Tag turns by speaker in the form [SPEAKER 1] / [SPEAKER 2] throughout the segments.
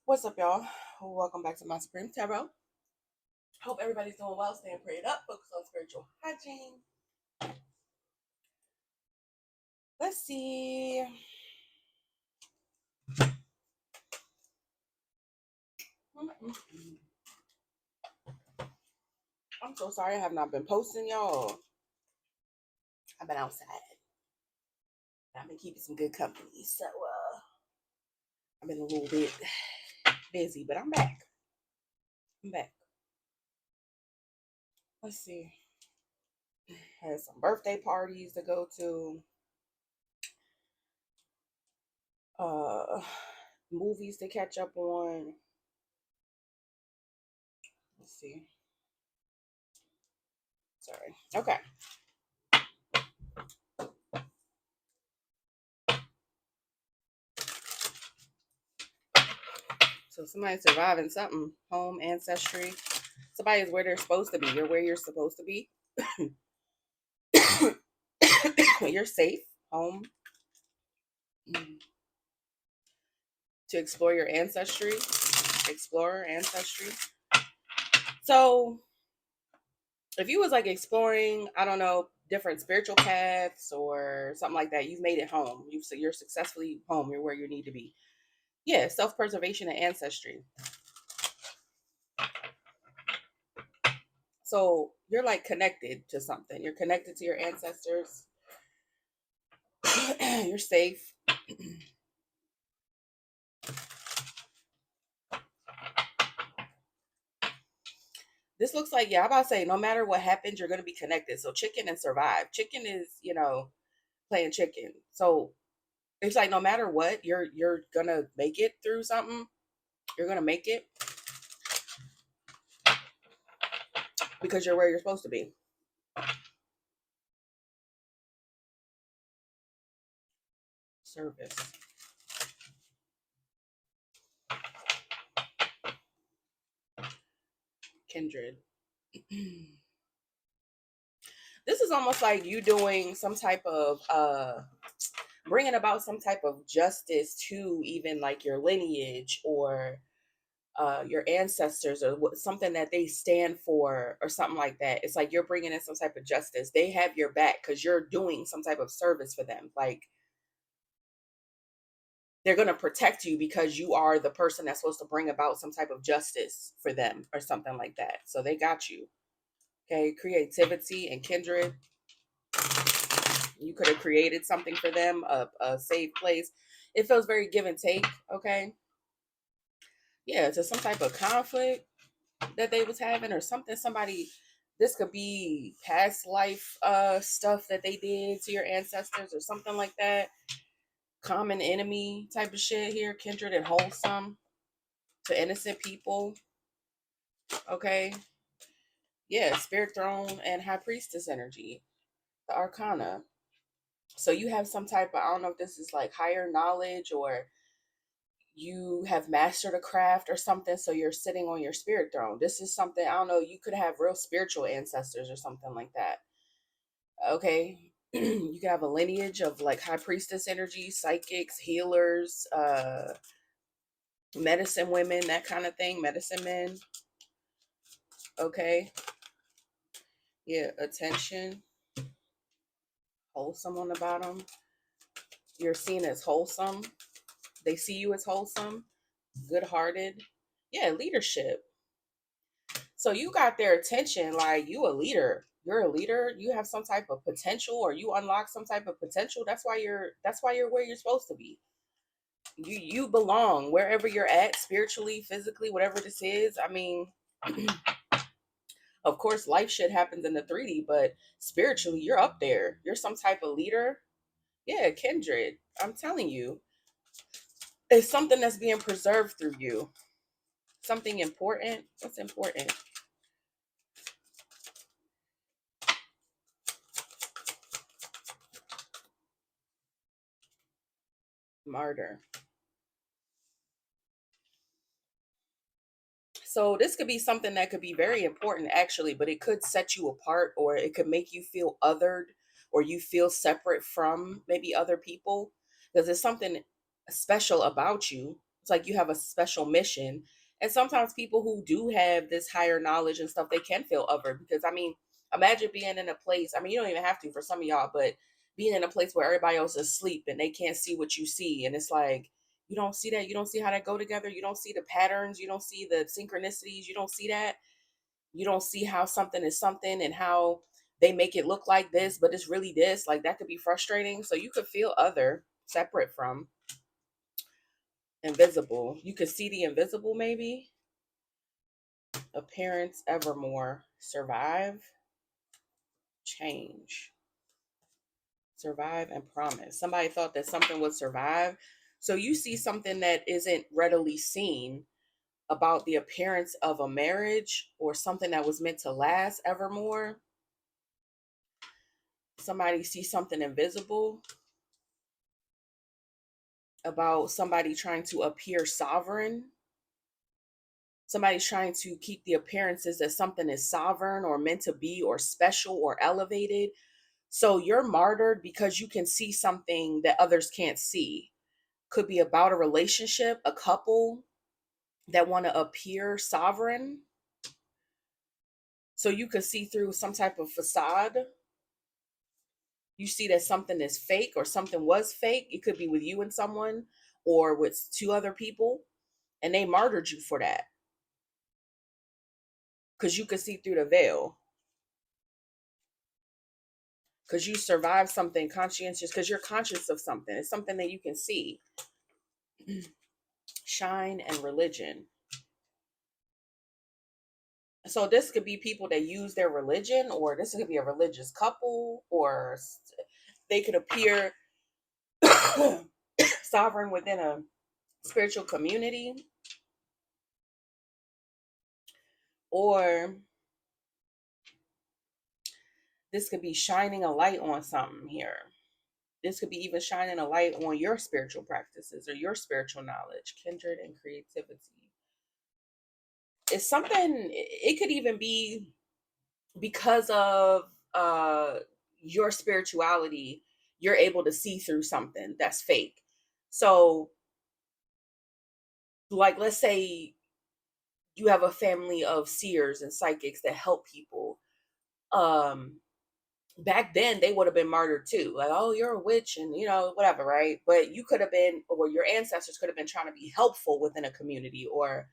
[SPEAKER 1] What's up, y'all? Welcome back to my Supreme Tarot. Hope everybody's doing well, staying prayed up, focus on spiritual hygiene. Let's see. I'm so sorry I have not been posting, y'all. I've been outside. I've been keeping some good company, so I've been a little bit busy, but I'm back. I'm back. Let's see. Had some birthday parties to go to. Uh, Movies to catch up on. Let's see. Sorry. Okay. So somebody's surviving something. Home, ancestry. Somebody is where they're supposed to be. You're where you're supposed to be. You're safe. Home. To explore your ancestry. Explore ancestry. So if you was like exploring, I don't know, different spiritual paths or something like that, you've made it home. You're successfully home. You're where you need to be. Yeah, self-preservation and ancestry. So you're like connected to something. You're connected to your ancestors. You're safe. This looks like, yeah, I'm about to say, no matter what happens, you're going to be connected. So chicken and survive. Chicken is, playing chicken. So it's like no matter what, you're going to make it through something. You're going to make it because you're where you're supposed to be. Service. Kindred. This is almost like you doing some type of bringing about some type of justice to even like your lineage or your ancestors or something that they stand for or something like that. It's like you're bringing in some type of justice. They have your back because you're doing some type of service for them. Like they're going to protect you because you are the person that's supposed to bring about some type of justice for them or something like that. So they got you. Okay. Creativity and kindred. You could have created something for them, a safe place. It feels very give and take. Okay. Yeah. To some type of conflict that they was having or something. Somebody, this could be past life stuff that they did to your ancestors or something like that. Common enemy type of shit here. Kindred and wholesome to innocent people. Okay. Yeah, spirit throne and high priestess energy. The arcana. So you have some type of, I don't know if this is like higher knowledge or you have mastered a craft or something, so you're sitting on your spirit throne. This is something, I don't know, you could have real spiritual ancestors or something like that. Okay. You could have a lineage of like high priestess energy, psychics, healers, medicine women, that kind of thing, medicine men. Okay. Yeah, attention, wholesome on the bottom. You're seen as wholesome. They see you as wholesome, good hearted. Yeah, leadership. So you got their attention, like you a leader. You're a leader. You have some type of potential, or you unlock some type of potential. That's why you're where you're supposed to be. You belong wherever you're at, spiritually, physically, whatever this is. I mean, of course, life shit happens in the 3D, but spiritually, you're up there. You're some type of leader. Yeah, kindred. I'm telling you, it's something that's being preserved through you. Something important. What's important? Martyr. So this could be something that could be very important actually, but it could set you apart or it could make you feel othered or you feel separate from maybe other people because there's something special about you. It's like you have a special mission. And sometimes people who do have this higher knowledge and stuff, they can feel other, because I mean, imagine being in a place, I mean, you don't even have to for some of y'all, but being in a place where everybody else is asleep and they can't see what you see. And it's like, you don't see that. You don't see how that go together. You don't see the patterns. You don't see the synchronicities. You don't see that. You don't see how something is something and how they make it look like this, but it's really this. Like that could be frustrating. So you could feel other, separate from, invisible. You could see the invisible, maybe. Appearance evermore. Survive, change. Survive and promise. Somebody thought that something would survive. So you see something that isn't readily seen about the appearance of a marriage or something that was meant to last evermore. Somebody sees something invisible about somebody trying to appear sovereign. Somebody's trying to keep the appearances that something is sovereign or meant to be or special or elevated. So you're martyred because you can see something that others can't see. Could be about a relationship, a couple that want to appear sovereign. So you could see through some type of facade. You see that something is fake or something was fake. It could be with you and someone or with two other people. And they martyred you for that because you could see through the veil. Because you survived something conscientious, because you're conscious of something. It's something that you can see. Shine and religion. So this could be people that use their religion, or this could be a religious couple, or they could appear sovereign within a spiritual community, or this could be shining a light on something here. This could be even shining a light on your spiritual practices or your spiritual knowledge, kindred and creativity. It's something, it could even be because of your spirituality, you're able to see through something that's fake. So, like, let's say you have a family of seers and psychics that help people. Um, Back then they would have been martyred too, like, oh, you're a witch and whatever, right? But you could have been, or your ancestors could have been trying to be helpful within a community or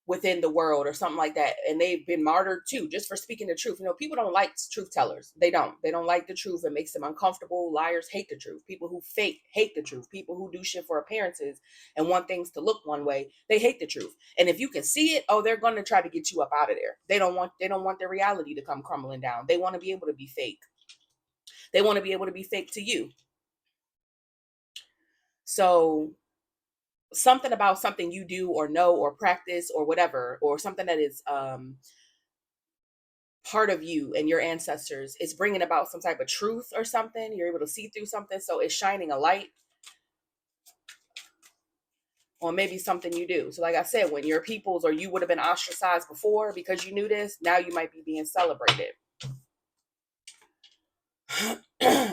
[SPEAKER 1] within the world or something like that, and they've been martyred too just for speaking the truth. People don't like truth tellers. They don't like the truth. It makes them uncomfortable. Liars hate the truth. People who fake hate the truth. People who do shit for appearances and want things to look one way, they hate the truth. And if you can see it, oh, they're going to try to get you up out of there. They don't want their reality to come crumbling down. They want to be able to be fake. They want to be able to be fake to you. So something about something you do or know or practice or whatever, or something that is part of you and your ancestors, is bringing about some type of truth or something. You're able to see through something, so it's shining a light on maybe something you do. So like I said, when your peoples or you would have been ostracized before because you knew this, now you might be being celebrated.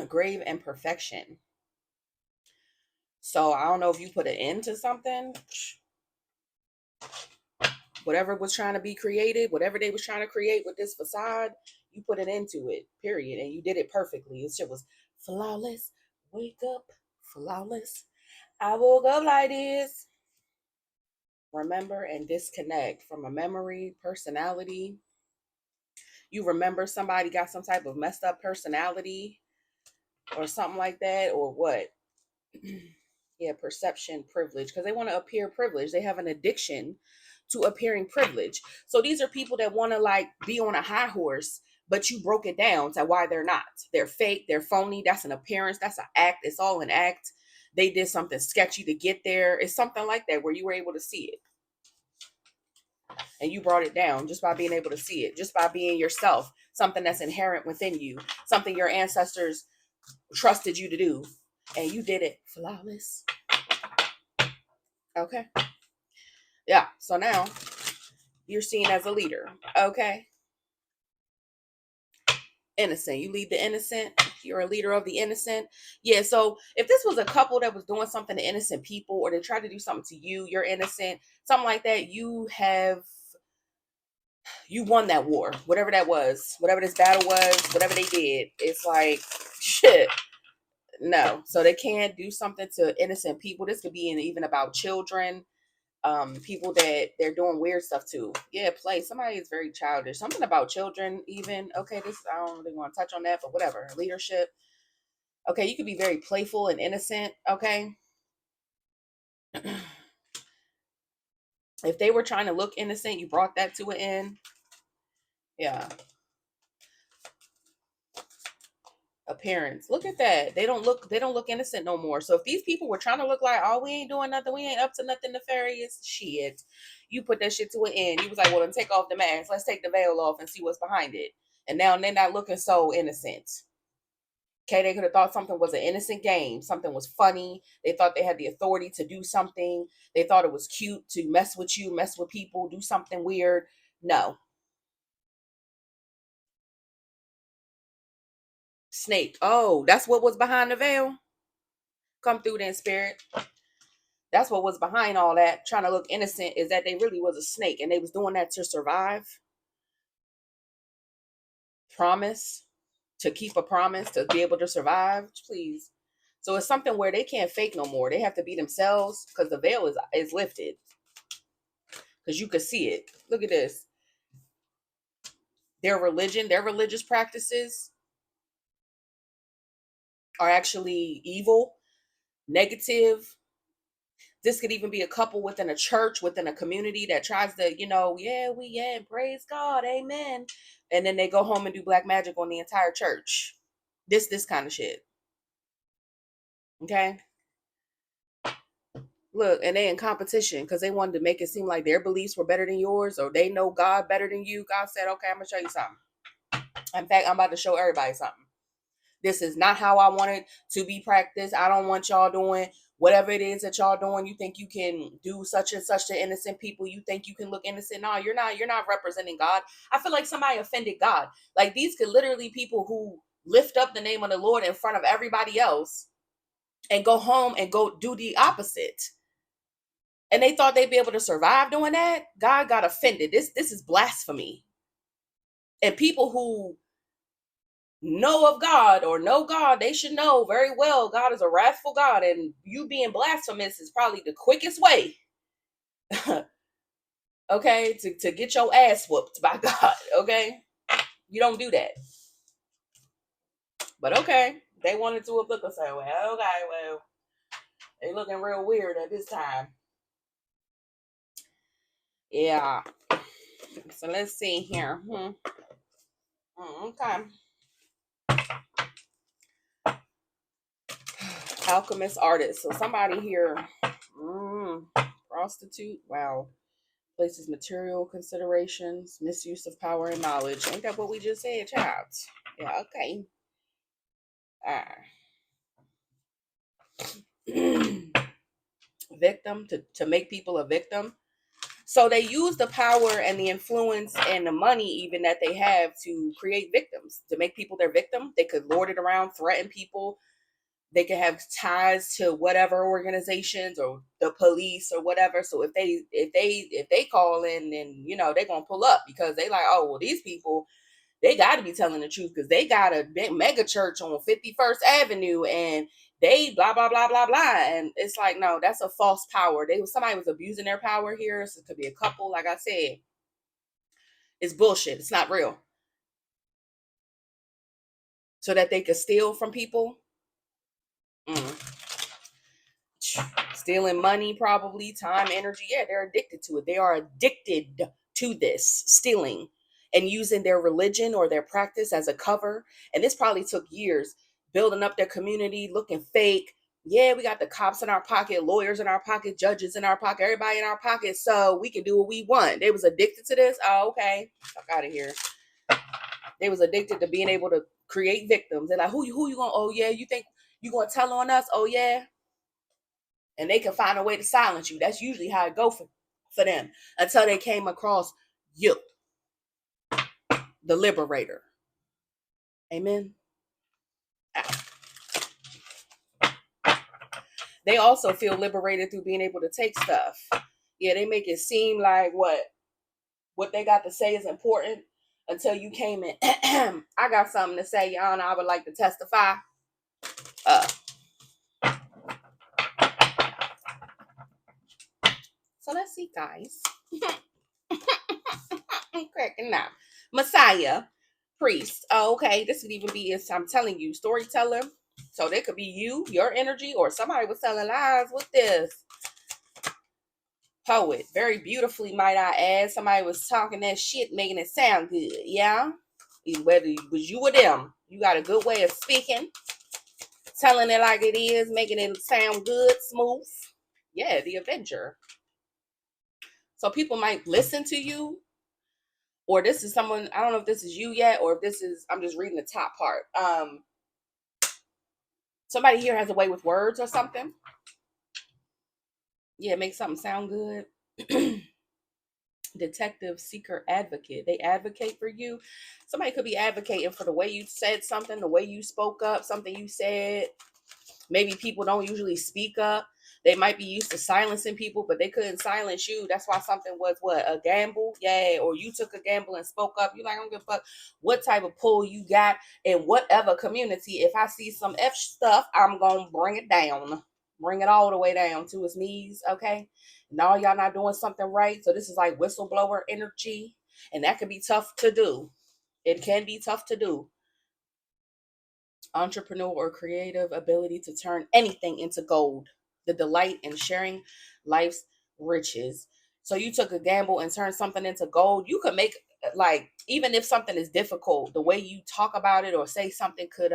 [SPEAKER 1] Grave and perfection. So I don't know if you put an end to something, whatever was trying to be created, whatever they was trying to create with this facade, you put it into it, period. And you did it perfectly. This shit was flawless. Wake up, flawless. I woke up like this. Remember and disconnect from a memory, personality. You remember somebody got some type of messed up personality or something like that, or what? Yeah, perception, privilege, because they want to appear privileged. They have an addiction to appearing privileged. So these are people that want to like be on a high horse, but you broke it down to why they're not. They're fake, they're phony, that's an appearance, that's an act, it's all an act. They did something sketchy to get there. It's something like that where you were able to see it. And you brought it down just by being able to see it, just by being yourself, something that's inherent within you, something your ancestors trusted you to do. And you did it flawless. Okay. Yeah. So now you're seen as a leader. Okay. Innocent. You lead the innocent. You're a leader of the innocent. Yeah. So if this was a couple that was doing something to innocent people, or they tried to do something to you, you're innocent, something like that, you won that war, whatever that was, whatever this battle was, whatever they did. It's like shit. No. So they can't do something to innocent people. This could be even about children, people that they're doing weird stuff to. Yeah, play. Somebody is very childish. Something about children, even. Okay, this I don't really want to touch on that, but whatever. Leadership. Okay, you could be very playful and innocent. Okay. If they were trying to look innocent, you brought that to an end. Yeah. Appearance. Look at that. They don't look innocent no more. So if these people were trying to look like, oh, we ain't doing nothing, we ain't up to nothing nefarious, shit. You put that shit to an end. You was like, well, then take off the mask. Let's take the veil off and see what's behind it. And now they're not looking so innocent. Okay, they could have thought something was an innocent game, something was funny. They thought they had the authority to do something. They thought it was cute to mess with you, mess with people, do something weird. No. Snake. Oh, that's what was behind the veil. Come through then, spirit. That's what was behind all that, trying to look innocent, is that they really was a snake and they was doing that to survive. Promise. To keep a promise, to be able to survive. Please. So it's something where they can't fake no more. They have to be themselves because the veil is lifted. Because you could see it. Look at this. Their religion, their religious practices are actually evil, negative. This could even be a couple within a church, within a community that tries to, praise God, amen. And then they go home and do black magic on the entire church. This kind of shit. Okay. Look, and they in competition because they wanted to make it seem like their beliefs were better than yours, or they know God better than you. God said, okay, I'm gonna show you something. In fact, I'm about to show everybody something. This is not how I want it to be practiced. I don't want y'all doing whatever it is that y'all doing. You think you can do such and such to innocent people. You think you can look innocent. No, you're not. You're not representing God. I feel like somebody offended God. Like these could literally people who lift up the name of the Lord in front of everybody else and go home and go do the opposite. And they thought they'd be able to survive doing that. God got offended. This is blasphemy. And people who know of God or know God, they should know very well God is a wrathful God, and you being blasphemous is probably the quickest way, okay, to get your ass whooped by God, okay? You don't do that. But okay, they wanted to look a certain way. Okay, well, they looking real weird at this time. Yeah. So let's see here. Okay. Alchemist artist. So somebody here, prostitute. Wow. Places material considerations, misuse of power and knowledge. Ain't that what we just said, child? Yeah, okay. Victim, to make people a victim. So they use the power and the influence and the money even that they have to create victims, to make people their victim. They could lord it around, threaten people. They could have ties to whatever organizations or the police or whatever. So if they call in, then they're gonna pull up because they like, oh well, these people, they got to be telling the truth because they got a big mega church on 51st Avenue and they blah blah blah blah blah. And it's like, no, that's a false power. Somebody was abusing their power here. So it could be a couple. Like I said, it's bullshit. It's not real. So that they could steal from people. Stealing money, probably time, energy. Yeah, they're addicted to it. They are addicted to this stealing and using their religion or their practice as a cover. And this probably took years, building up their community, looking fake. Yeah, we got the cops in our pocket, lawyers in our pocket, judges in our pocket, everybody in our pocket, so we can do what we want. They was addicted to this. Oh, okay. Fuck out of here. They was addicted to being able to create victims. They're like, who you gonna? Oh yeah, you think you gonna tell on us? Oh yeah, and they can find a way to silence you. That's usually how it go for them until they came across you, the liberator. Amen. They also feel liberated through being able to take stuff. Yeah, they make it seem like what they got to say is important until you came in. I got something to say, y'all, and I would like to testify. Uh, so let's see, guys. I'm cracking up. Messiah, priest. Oh, okay, this could even be, I'm telling you, storyteller. So they could be you, your energy, or somebody was telling lies with this. Poet, very beautifully, might I add. Somebody was talking that shit, making it sound good. Yeah, whether it was you or them, you got a good way of speaking, telling it like it is, making it sound good, smooth. Yeah, the Avenger. So people might listen to you, or this is someone, I don't know if this is you yet, or if this is, I'm just reading the top part. Somebody here has a way with words or something. Yeah, make something sound good. Detective, seeker, advocate. They advocate for you. Somebody could be advocating for the way you said something, the way you spoke up, something you said. Maybe people don't usually speak up. They might be used to silencing people, but they couldn't silence you. That's why something was what? A gamble? Yeah. Or you took a gamble and spoke up. You're like, I don't give a fuck what type of pull you got in whatever community. If I see some F stuff, I'm going to bring it down. Bring it all the way down to his knees. Okay. Now y'all not doing something right. So this is like whistleblower energy. And that can be tough to do. It can be tough to do. Entrepreneur or creative ability to turn anything into gold, the delight in sharing life's riches. So you took a gamble and turned something into gold. You could make, like, even if something is difficult, the way you talk about it or say something could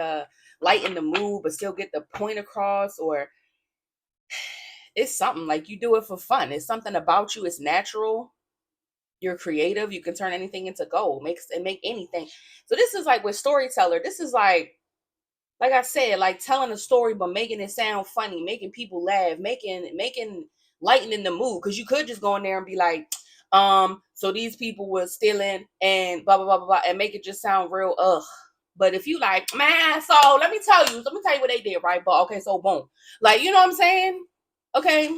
[SPEAKER 1] lighten the mood but still get the point across, or it's something like you do it for fun. It's something about you, it's natural. You're creative, you can turn anything into gold, make anything. So this is like with storyteller, this is like I said, like telling a story but making it sound funny, making people laugh, making lightening the mood. Because you could just go in there and be like, so these people were stealing and blah blah blah blah blah, and make it just sound real But if you like, man, so let me tell you what they did, right? But okay, so boom. Like, you know what I'm saying? Okay.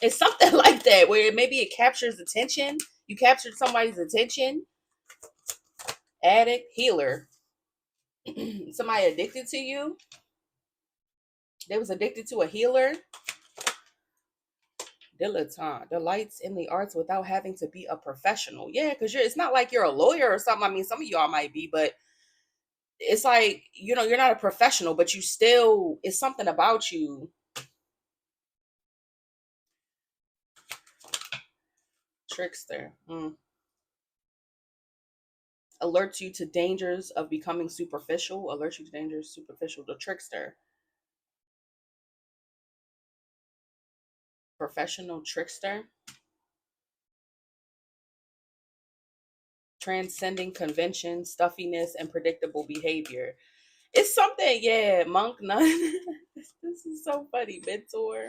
[SPEAKER 1] It's something like that where maybe it captures attention. You captured somebody's attention. Addict, healer. Somebody addicted to you. They was addicted to a healer. Dilettante, delights in the arts without having to be a professional. Yeah, because it's not like you're a lawyer or something. I mean, some of y'all might be, but it's like, you're not a professional, but you still, it's something about you. Trickster. Alerts you to dangers of becoming superficial. Alerts you to dangers superficial. The trickster. Professional trickster. Transcending convention, stuffiness, and predictable behavior. It's something, yeah, monk nun. This is so funny. Mentor.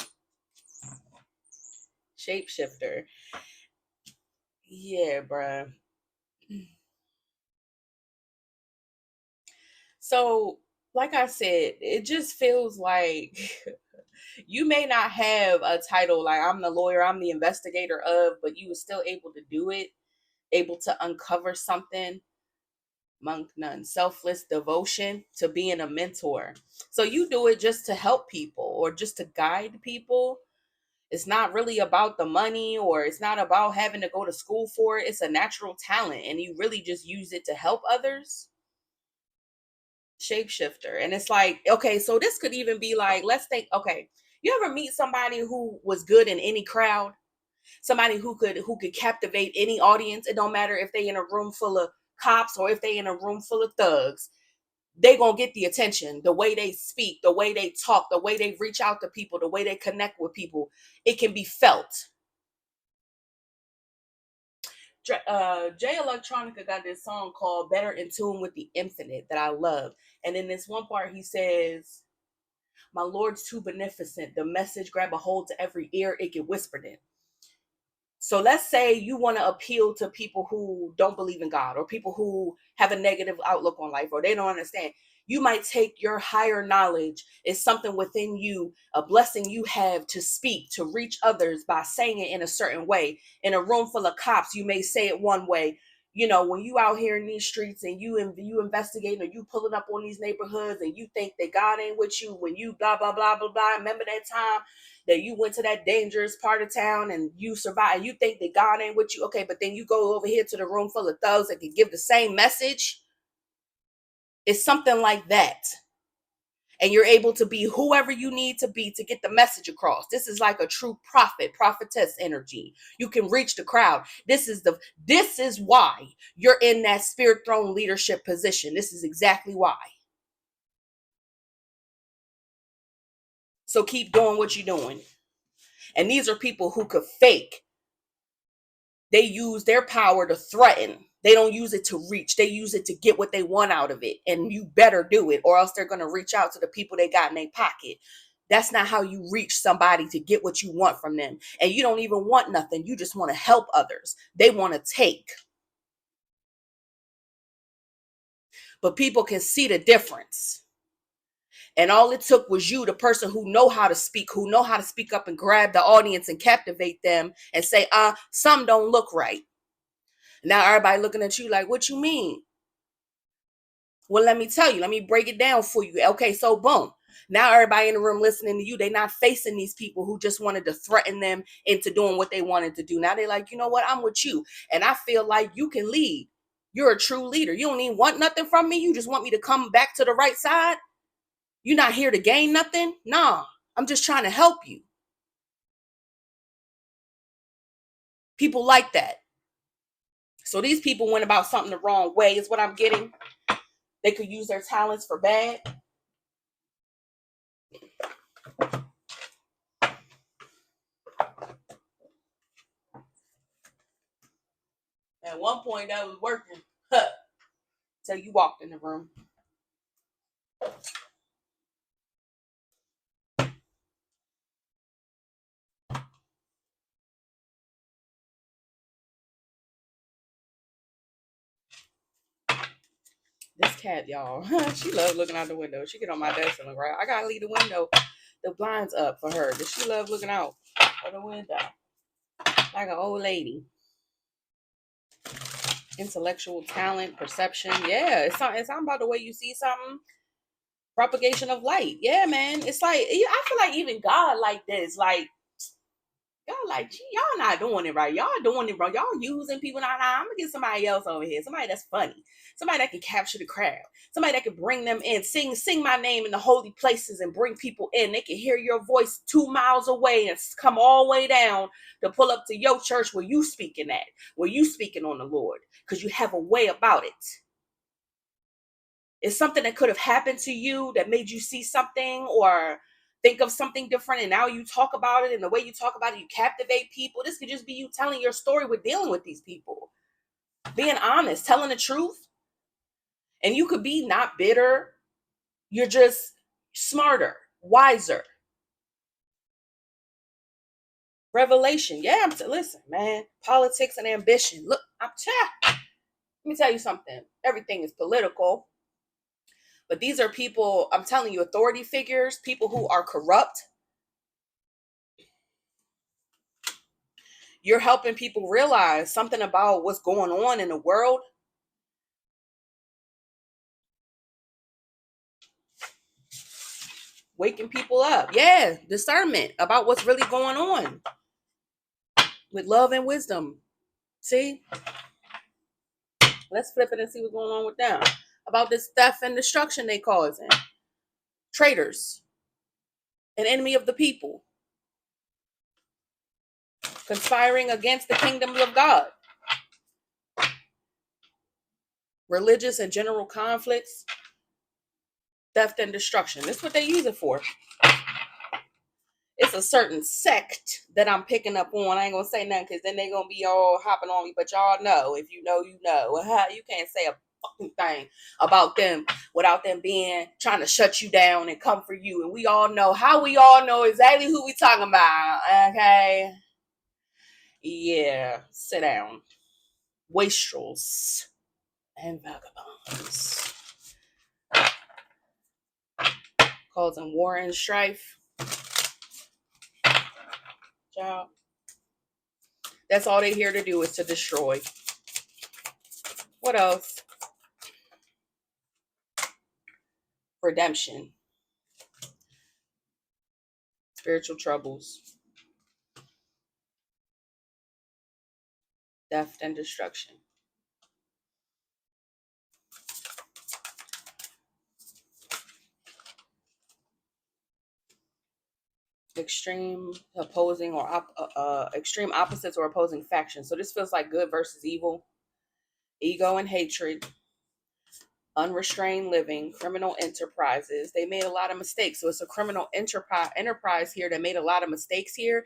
[SPEAKER 1] Shapeshifter. Yeah, bruh. So, like I said, it just feels like you may not have a title like I'm the lawyer, I'm the investigator of, but you were still able to do it, able to uncover something. Monk nun, selfless devotion to being a mentor. So you do it just to help people or just to guide people. It's not really about the money, or it's not about having to go to school for it. It's a natural talent and you really just use it to help others. Shapeshifter. And it's like, okay, so this could even be like, let's think, okay, you ever meet somebody who was good in any crowd? Somebody who could captivate any audience. It don't matter if they in a room full of cops or if they in a room full of thugs. They gonna get the attention. The way they speak, the way they talk, the way they reach out to people, the way they connect with people, it can be felt. Jay Electronica got this song called Better in Tune with the Infinite that I love. And in this one part, he says, my Lord's too beneficent. The message grab a hold to every ear, it get whispered in. So let's say you want to appeal to people who don't believe in God, or people who have a negative outlook on life, or they don't understand. You might take your higher knowledge, is something within you, a blessing you have to speak, to reach others by saying it in a certain way. In a room full of cops, you may say it one way. You know, when you out here in these streets and you investigating, or you pulling up on these neighborhoods and you think that God ain't with you, when you blah, blah, blah, blah, blah. Remember that time that you went to that dangerous part of town and you survived? You think that God ain't with you. Okay, but then you go over here to the room full of thugs that can give the same message. It's something like that. And you're able to be whoever you need to be to get the message across. This is like a true prophet, prophetess energy. You can reach the crowd. This is why you're in that spirit throne leadership position. This is exactly why. So keep doing what you're doing. And these are people who could fake. They use their power to threaten. They don't use it to reach. They use it to get what they want out of it. And you better do it, or else they're going to reach out to the people they got in their pocket. That's not how you reach somebody to get what you want from them. And you don't even want nothing. You just want to help others. They want to take. But people can see the difference. And all it took was you, the person who know how to speak up and grab the audience and captivate them and say, some don't look right. Now everybody looking at you like, what you mean? Well, let me tell you. Let me break it down for you. Okay, so boom. Now everybody in the room listening to you, they're not facing these people who just wanted to threaten them into doing what they wanted to do. Now they're like, you know what? I'm with you. And I feel like you can lead. You're a true leader. You don't even want nothing from me. You just want me to come back to the right side. You're not here to gain nothing. Nah, I'm just trying to help you. People like that. So these people went about something the wrong way is what I'm getting. They could use their talents for bad. At one point that was working. Till you walked in the room. This cat, y'all, she loves looking out the window. She get on my desk and look right. I gotta leave the window, the blinds up for her. Does she love looking out of the window? Like an old lady. Intellectual talent, perception. Yeah, it's something about the way you see something. Propagation of light. Yeah, man. It's like, I feel like even God like this. Like, y'all like, y'all not doing it right. Y'all doing it wrong. Y'all using people. Nah, I'm gonna get somebody else over here. Somebody that's funny. Somebody that can capture the crowd. Somebody that can bring them in. Sing my name in the holy places and bring people in. They can hear your voice 2 miles away and come all the way down to pull up to your church where you speaking at, where you speaking on the Lord, because you have a way about it. It's something that could have happened to you that made you see something or think of something different, and now you talk about it, and the way you talk about it, you captivate people. This could just be you telling your story with dealing with these people, being honest, telling the truth. And you could be not bitter. You're just smarter, wiser. Revelation. Yeah, listen, man. Politics and ambition. Look, let me tell you something. Everything is political. But these are people, I'm telling you, authority figures, people who are corrupt. You're helping people realize something about what's going on in the world. Waking people up. Yeah, discernment about what's really going on with love and wisdom. See? Let's flip it and see what's going on with them. About this theft and destruction they causing. Traitors. An enemy of the people. Conspiring against the kingdom of God. Religious and general conflicts. Theft and destruction. That's what they use it for. It's a certain sect that I'm picking up on. I ain't gonna say nothing because then they gonna be all hopping on me. But y'all know, if you know, you know. You can't say a fucking thing about them without them being trying to shut you down and come for you. And we all know exactly who we talking about. Okay. Yeah, sit down. Wastrels and vagabonds. Causing war and strife. Child. That's all they here to do is to destroy. What else? Redemption. Spiritual troubles. Death and destruction. Extreme opposing or extreme opposites or opposing factions. So this feels like good versus evil, ego and hatred, unrestrained living, criminal enterprises. They made a lot of mistakes. So it's a criminal enterprise here that made a lot of mistakes here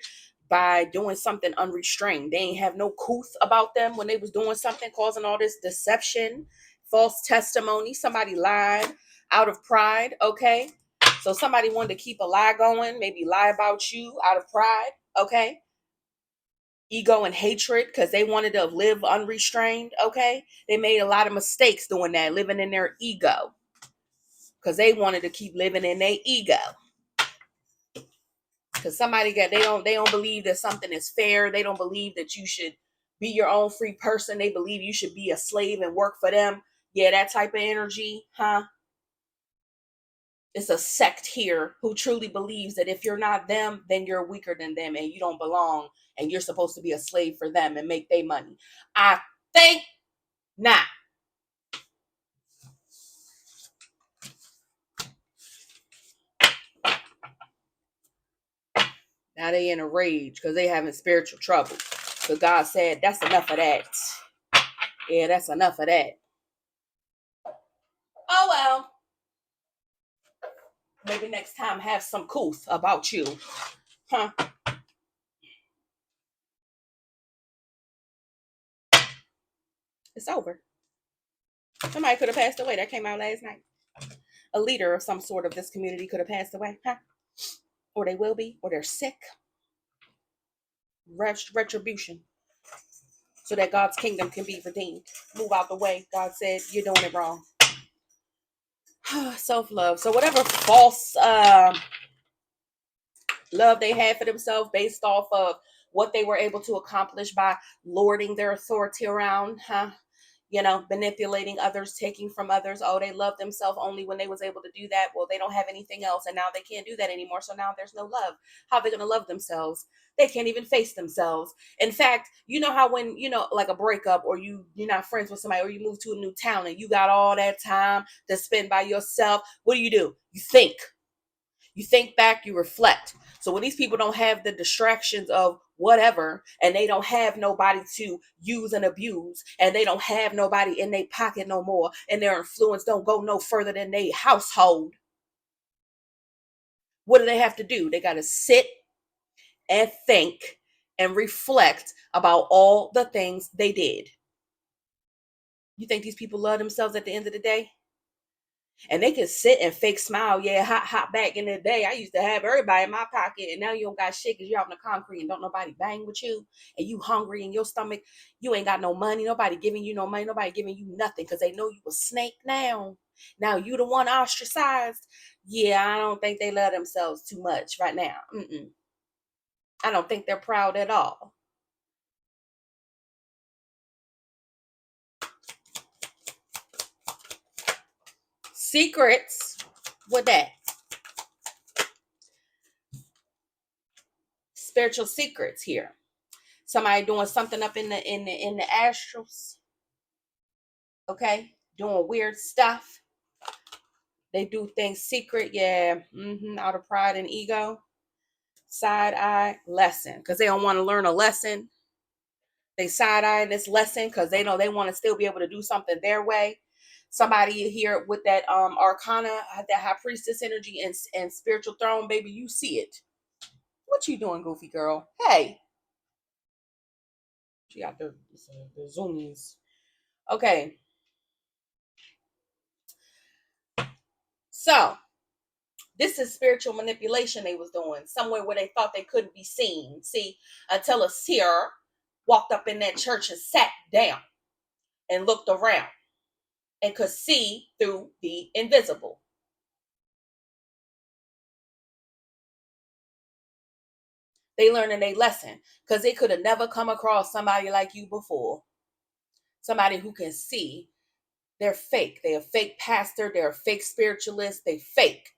[SPEAKER 1] by doing something unrestrained. They ain't have no couth about them when they was doing something, causing all this deception, false testimony. Somebody lied out of pride, okay? So somebody wanted to keep a lie going, maybe lie about you out of pride, okay? Ego and hatred because they wanted to live unrestrained, okay? They made a lot of mistakes doing that, living in their ego because they wanted to keep living in their ego. Because they don't believe that something is fair. They don't believe that you should be your own free person. They believe you should be a slave and work for them. Yeah, that type of energy, huh? It's a sect here who truly believes that if you're not them, then you're weaker than them and you don't belong and you're supposed to be a slave for them and make their money. I think not. Now they in a rage because they having spiritual trouble. So God said, that's enough of that. Yeah, that's enough of that. Oh well. Maybe next time have some couth about you. Huh? It's over. Somebody could have passed away. That came out last night. A leader of some sort of this community could have passed away. Huh? Or they will be. Or they're sick. Retribution. So that God's kingdom can be redeemed. Move out the way. God said, you're doing it wrong. Self-love. So whatever false love they had for themselves based off of what they were able to accomplish by lording their authority around, huh? Manipulating others, taking from others. Oh, they love themselves only when they was able to do that. Well, they don't have anything else, and now they can't do that anymore. So now there's no love. How are they going to love themselves? They can't even face themselves. In fact, you know how when like a breakup, or you're not friends with somebody, or you move to a new town, and you got all that time to spend by yourself. What do? You think. You think back, you reflect. So when these people don't have the distractions of whatever, and they don't have nobody to use and abuse, and they don't have nobody in their pocket no more, and their influence don't go no further than their household, what do they have to do? They got to sit and think and reflect about all the things they did. You think these people love themselves at the end of the day? And they can sit and fake smile. Yeah, hot back in the day. I used to have everybody in my pocket, and now you don't got shit because you're out in the concrete and don't nobody bang with you, and you hungry in your stomach. You ain't got no money. Nobody giving you no money. Nobody giving you nothing because they know you a snake now. Now you the one ostracized. Yeah, I don't think they love themselves too much right now. I don't think they're proud at all. Secrets. What that? Spiritual secrets here. Somebody doing something up in the astrals. Okay, doing weird stuff. They do things secret, yeah, out of pride and ego. Side eye lesson because they don't want to learn a lesson. They side eye this lesson because they know they want to still be able to do something their way. Somebody here with that arcana, that high priestess energy and spiritual throne, baby, you see it. What you doing, goofy girl? Hey, she got the zoomies. Okay, so this is spiritual manipulation they was doing somewhere where they thought they couldn't be seen. See, until a seer walked up in that church and sat down and looked around and could see through the invisible. They learning a lesson because they could have never come across somebody like you before. Somebody who can see. They're fake. They're a fake pastor. They're a fake spiritualist. They fake.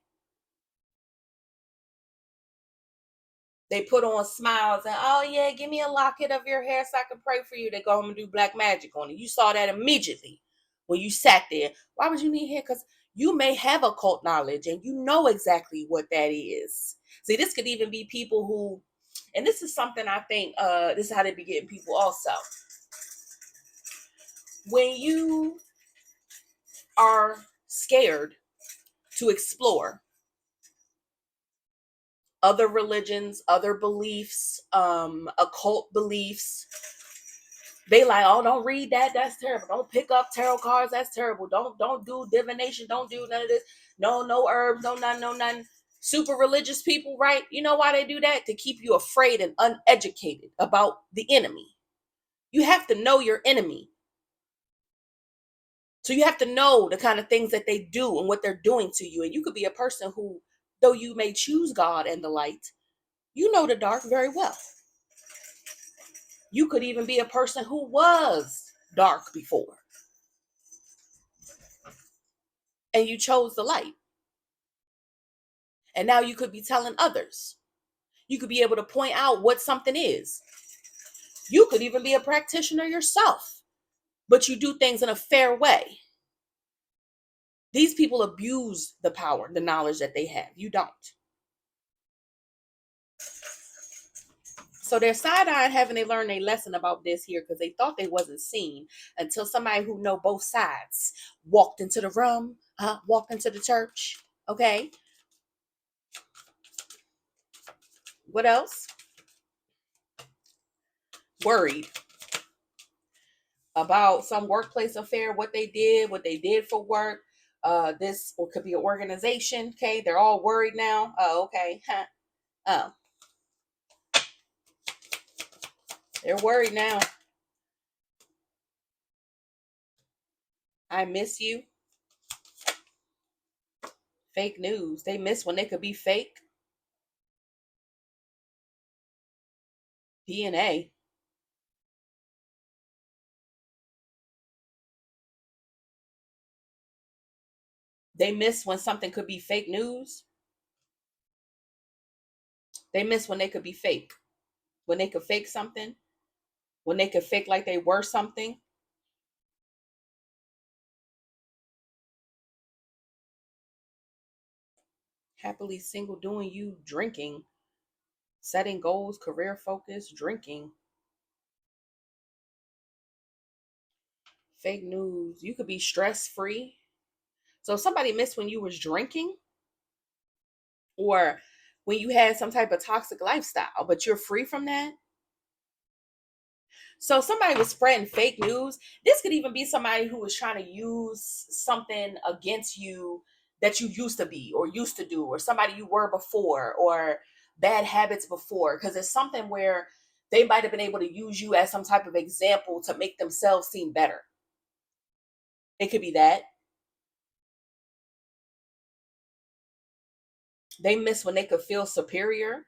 [SPEAKER 1] They put on smiles and, oh yeah, give me a locket of your hair so I can pray for you. They go home and do black magic on it. You saw that immediately when you sat there. Why would you need hair? Because you may have occult knowledge and you know exactly what that is. See, this could even be people who, and this is something I think, this is how they be getting people also. When you are scared to explore other religions, other beliefs, occult beliefs, they like, oh, don't read that. That's terrible. Don't pick up tarot cards. That's terrible. Don't do divination. Don't do none of this. No herbs. No none. No none. Super religious people, right? You know why they do that? To keep you afraid and uneducated about the enemy. You have to know your enemy. So you have to know the kind of things that they do and what they're doing to you. And you could be a person who, though you may choose God and the light, you know the dark very well. You could even be a person who was dark before. And you chose the light. And now you could be telling others. You could be able to point out what something is. You could even be a practitioner yourself, but you do things in a fair way. These people abuse the power, the knowledge that they have. You don't. So they're side-eyeing having they learned a lesson about this here because they thought they wasn't seen until somebody who know both sides walked into the room, walked into the church. Okay. What else? Worried about some workplace affair, what they did for work. This or could be an organization. Okay, they're all worried now. Oh, okay. Huh. Oh, they're worried now. I miss you. Fake news. They miss when they could be fake. DNA. They miss when something could be fake news. They miss when they could be fake. When they could fake something. When they could fake like they were something. Happily single, doing you, drinking, setting goals, career focus, drinking. Fake news. You could be stress free. So if somebody missed when you was drinking or when you had some type of toxic lifestyle, but you're free from that. So somebody was spreading fake news. This could even be somebody who was trying to use something against you that you used to be or used to do, or somebody you were before, or bad habits before, because it's something where they might have been able to use you as some type of example to make themselves seem better. It could be that. They miss when they could feel superior,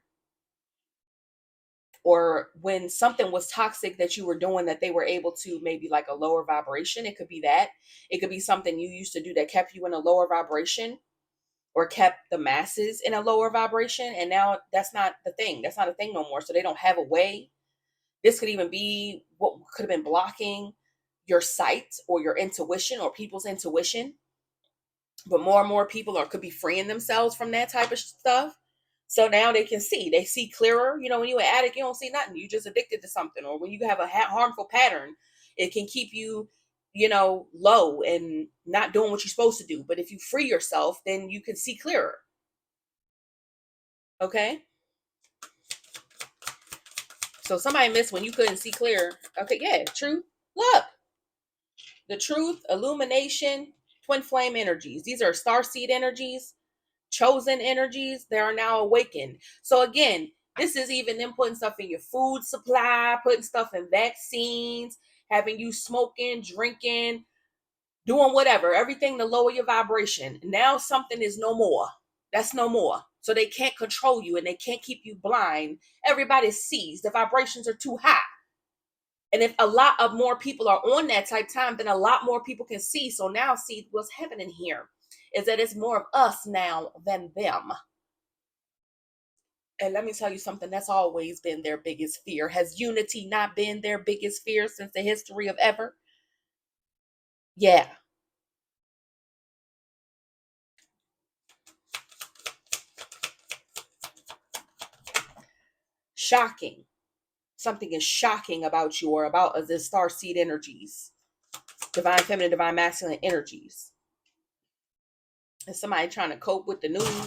[SPEAKER 1] or when something was toxic that you were doing that they were able to maybe like a lower vibration. It could be that. It could be something you used to do that kept you in a lower vibration or kept the masses in a lower vibration. And now that's not the thing. That's not a thing no more. So they don't have a way. This could even be what could have been blocking your sight or your intuition or people's intuition. But more and more people could be freeing themselves from that type of stuff. So now they can see. They see clearer. You know, when you're an addict, you don't see nothing. You just addicted to something. Or when you have a harmful pattern, it can keep you, low and not doing what you're supposed to do. But if you free yourself, then you can see clearer. Okay? So somebody missed when you couldn't see clear. Okay, yeah, truth. Look. The truth, illumination, twin flame energies. These are star seed energies, chosen energies. They are now awakened. So again, This is even them putting stuff in your food supply, putting stuff in vaccines, having you smoking, drinking, doing whatever, everything to lower your vibration. Now something is no more. That's no more. So they can't control you and they can't keep you blind. Everybody sees the vibrations are too high. And if a lot of more people are on that type time, then a lot more people can see. So now see what's happening here is that it's more of us now than them. And let me tell you something, that's always been their biggest fear. Has unity not been their biggest fear since the history of ever? Yeah. Shocking. Something is shocking about you or about the star seed energies, divine feminine, divine masculine energies. And somebody trying to cope with the news.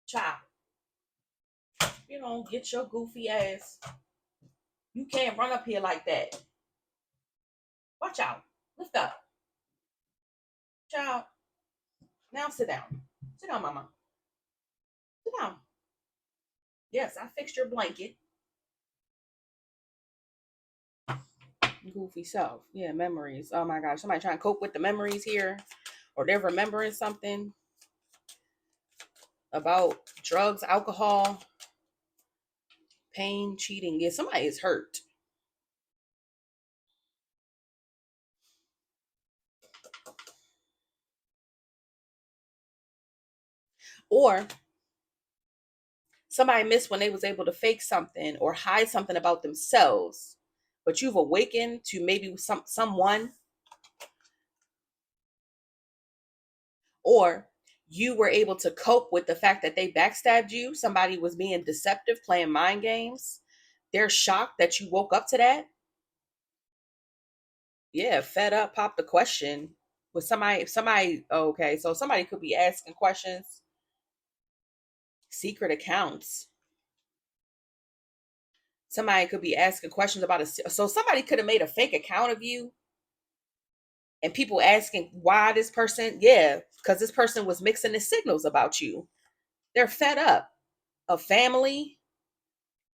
[SPEAKER 1] Child, get your goofy ass. You can't run up here like that. Watch out. Lift up. Child. Now sit down. Sit down, mama. Sit down. Yes, I fixed your blanket. Goofy self. Yeah, memories. Oh my gosh. Somebody trying to cope with the memories here. Or they're remembering something about drugs, alcohol, pain, cheating. Yeah, somebody is hurt. Or somebody missed when they was able to fake something or hide something about themselves. But you've awakened to maybe someone, or you were able to cope with the fact that they backstabbed you. Somebody was being deceptive, playing mind games. They're shocked that you woke up to that. Yeah, fed up, popped the question. With somebody, okay, so somebody could be asking questions. Secret accounts. Somebody could be asking questions about so somebody could have made a fake account of you, and people asking why this person, yeah, because this person was mixing the signals about you. They're fed up. A family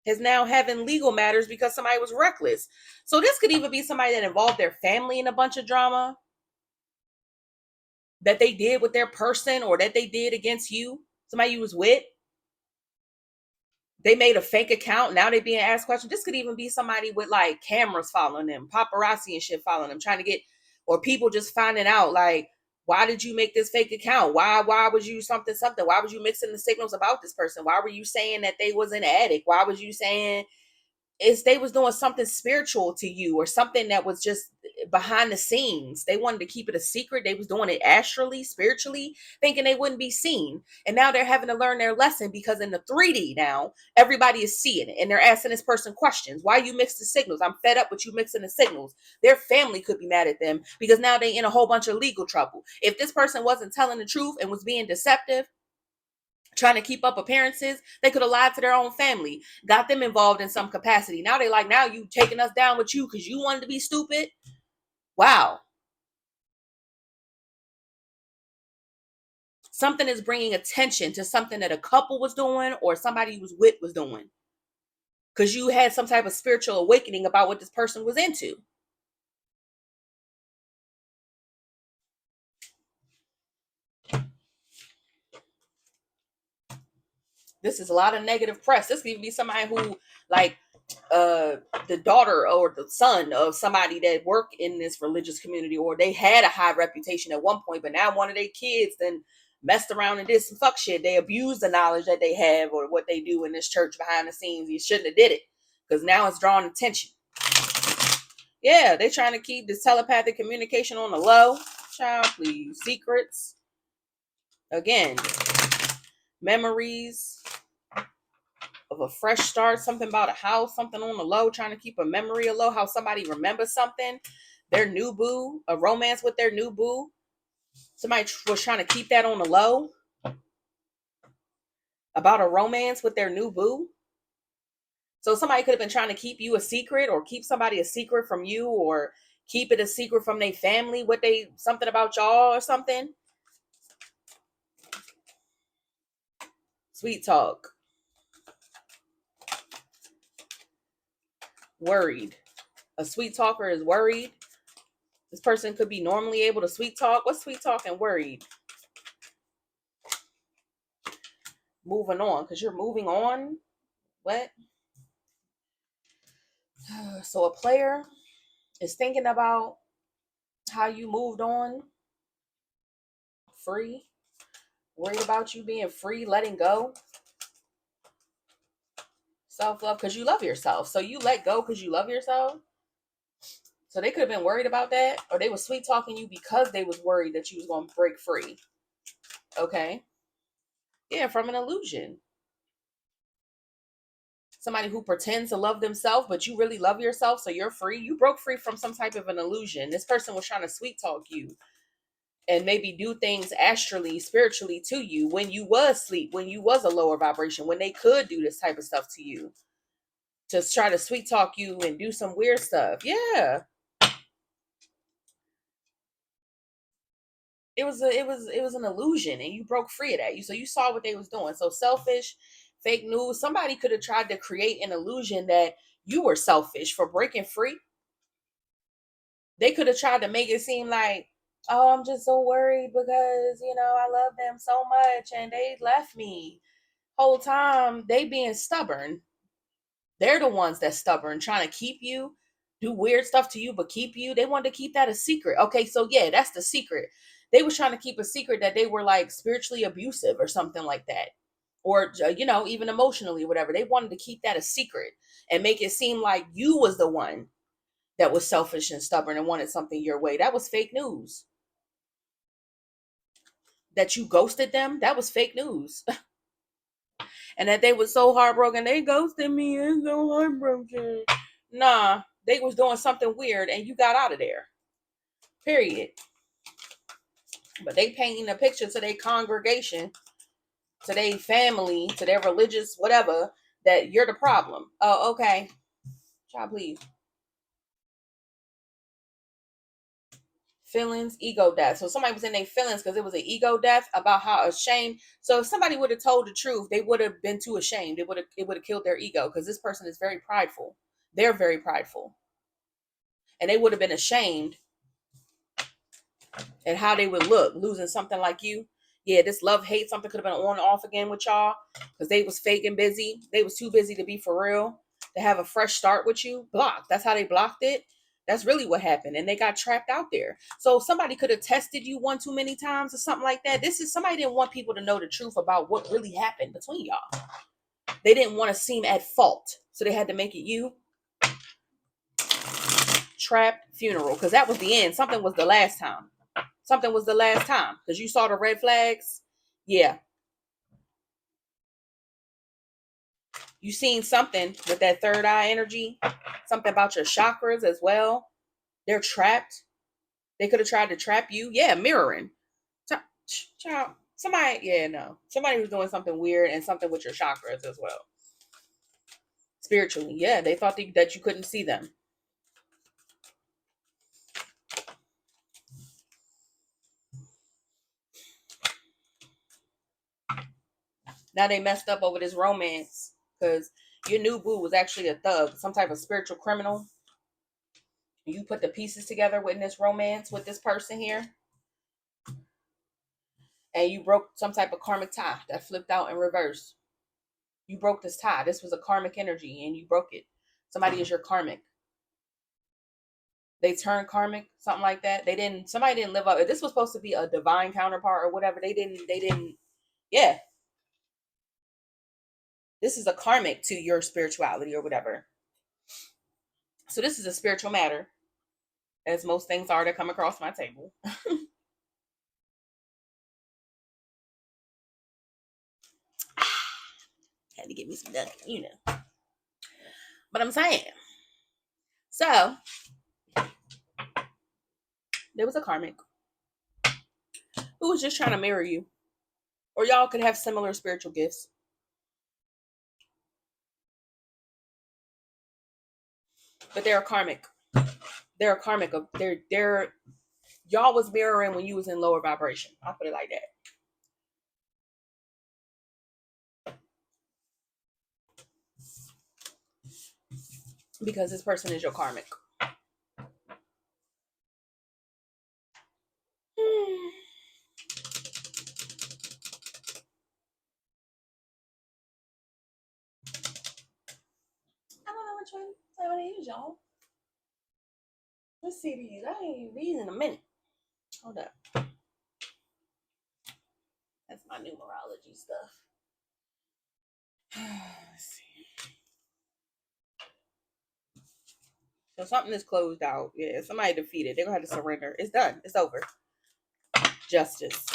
[SPEAKER 1] is now having legal matters because somebody was reckless. So this could even be somebody that involved their family in a bunch of drama that they did with their person or that they did against you. Somebody you was with. They made a fake account. Now they being asked questions. This could even be somebody with like cameras following them, paparazzi and shit following them, trying to get, or people just finding out like, why did you make this fake account? Why would you something? Why was you mixing the signals about this person? Why were you saying that they was an addict? Why was you saying they was doing something spiritual to you or something that was just behind the scenes? They wanted to keep it a secret. They was doing it astrally, spiritually, thinking they wouldn't be seen. And now they're having to learn their lesson because in the 3D now, everybody is seeing it. And they're asking this person questions. Why you mix the signals? I'm fed up with you mixing the signals. Their family could be mad at them because now they in a whole bunch of legal trouble. If this person wasn't telling the truth and was being deceptive, trying to keep up appearances, they could have lied to their own family, got them involved in some capacity. Now they like, now you taking us down with you because you wanted to be stupid. Wow. Something is bringing attention to something that a couple was doing or somebody you was with was doing because you had some type of spiritual awakening about what this person was into. This is a lot of negative press. This could even be somebody who like the daughter or the son of somebody that worked in this religious community, or they had a high reputation at one point, but now one of their kids then messed around and did some fuck shit. They abused the knowledge that they have or what they do in this church behind the scenes. You shouldn't have did it because now it's drawing attention. Yeah, they're trying to keep this telepathic communication on the low. Child, please. Secrets. Again, memories of a fresh start, something about a house, something on the low, trying to keep a memory low, how somebody remembers something, their new boo, a romance with their new boo. Somebody was trying to keep that on the low about a romance with their new boo. So somebody could have been trying to keep you a secret or keep somebody a secret from you or keep it a secret from their family, something about y'all or something. Sweet talk. Worried. A sweet talker is worried. This person could be normally able to sweet talk. What's sweet talk and worried? Moving on, because you're moving on. What? So a player is thinking about how you moved on, free, worried about you being free, letting go, self-love, because you love yourself. So you let go because you love yourself. So they could have been worried about that, or they were sweet talking you because they was worried that you was going to break free. Okay. Yeah, from an illusion. Somebody who pretends to love themselves, but you really love yourself, so you're free. You broke free from some type of an illusion. This person was trying to sweet talk you and maybe do things astrally, spiritually to you when you was asleep, when you was a lower vibration, when they could do this type of stuff to you. Just try to sweet talk you and do some weird stuff. Yeah. It was an illusion, and you broke free of that. You saw what they was doing. So selfish, fake news. Somebody could have tried to create an illusion that you were selfish for breaking free. They could have tried to make it seem like, oh, I'm just so worried because, I love them so much and they left me. Whole time they being stubborn. They're the ones that's stubborn, trying to keep you, do weird stuff to you, but keep you. They wanted to keep that a secret. Okay, so yeah, that's the secret. They was trying to keep a secret that they were like spiritually abusive or something like that. Or even emotionally, whatever. They wanted to keep that a secret and make it seem like you was the one that was selfish and stubborn and wanted something your way. That was fake news. That you ghosted them, that was fake news. And that they was so heartbroken, they ghosted me and so heartbroken. Nah, they was doing something weird and you got out of there. Period. But they painting a picture to their congregation, to their family, to their religious whatever, that you're the problem. Oh, okay. Child, please. Feelings, ego death. So somebody was in their feelings because it was an ego death about how ashamed. So if somebody would have told the truth, they would have been too ashamed. It would have killed their ego because this person is very prideful. They're very prideful. And they would have been ashamed at how they would look losing something like you. Yeah, this love hate something could have been on and off again with y'all because they was fake and busy. They was too busy to be for real, to have a fresh start with you. Blocked. That's how they blocked it. That's really what happened. And they got trapped out there. So somebody could have tested you one too many times or something like that. This is somebody didn't want people to know the truth about what really happened between y'all. They didn't want to seem at fault. So they had to make it you. Trapped funeral. Because that was the end. Something was the last time. Something was the last time. Because you saw the red flags. Yeah. You seen something with that third eye energy. Something about your chakras as well. They're trapped. They could have tried to trap you. Yeah, mirroring. Child, somebody, yeah, no. Somebody was doing something weird and something with your chakras as well. Spiritually, yeah. They thought that you couldn't see them. Now they messed up over this romance because your new boo was actually a thug, some type of spiritual criminal. You put the pieces together in this romance with this person here, and you broke some type of karmic tie that flipped out in reverse. You broke this tie. This was a karmic energy, and you broke it. Somebody is your karmic. They turned karmic, something like that. Somebody didn't live up. This was supposed to be a divine counterpart or whatever. They didn't. Yeah. This is a karmic to your spirituality or whatever. So this is a spiritual matter, as most things are that come across my table. Had to get me some Dunkin'. But I'm saying. So there was a karmic who was just trying to mirror you. Or y'all could have similar spiritual gifts. But they're a karmic. They're a karmic of they're y'all was mirroring when you was in lower vibration. I'll put it like that. because this person is your karmic. I don't know which one I want to use, y'all. Let's see these. I ain't these in a minute. Hold up. That's my numerology stuff. Let's see. So something is closed out. Yeah, somebody defeated. They're gonna have to surrender. It's done. It's over. Justice.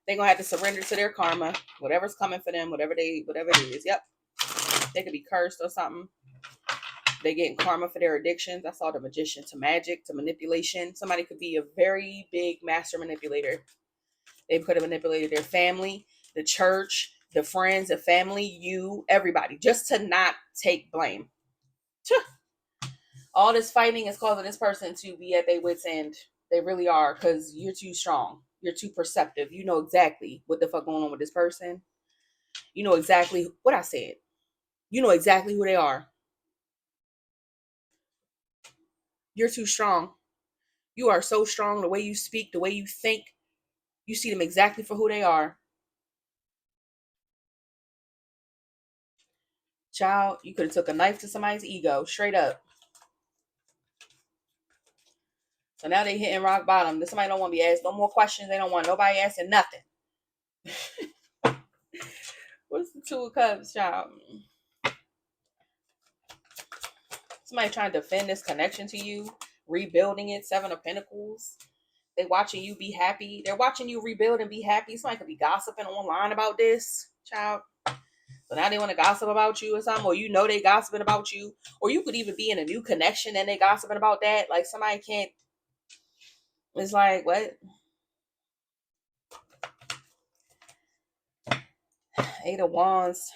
[SPEAKER 1] They're gonna have to surrender to their karma. Whatever's coming for them, whatever it is. Yep. They could be cursed or something. They getting karma for their addictions. I saw the magician to magic, to manipulation. Somebody could be a very big master manipulator. They could have manipulated their family, the church, the friends, the family, you, everybody, just to not take blame. All this fighting is causing this person to be at their wits' end. They really are, because you're too strong. You're too perceptive. You know exactly what the fuck going on with this person. You know exactly what I said. You know exactly who they are. You're too strong. You are so strong. The way you speak, the way you think, you see them exactly for who they are. Child, you could have took a knife to somebody's ego, straight up. So now they hitting rock bottom. Somebody don't want to be asked no more questions. They don't want nobody asking nothing. What's the Two of Cups, child? Somebody trying to defend this connection to you, rebuilding it. Seven of Pentacles. They watching you be happy. They're watching you rebuild and be happy. Somebody could be gossiping online about this, child. So now they want to gossip about you or something, or you know they gossiping about you, or you could even be in a new connection and they gossiping about that. Like somebody can't. It's like what? Eight of Wands,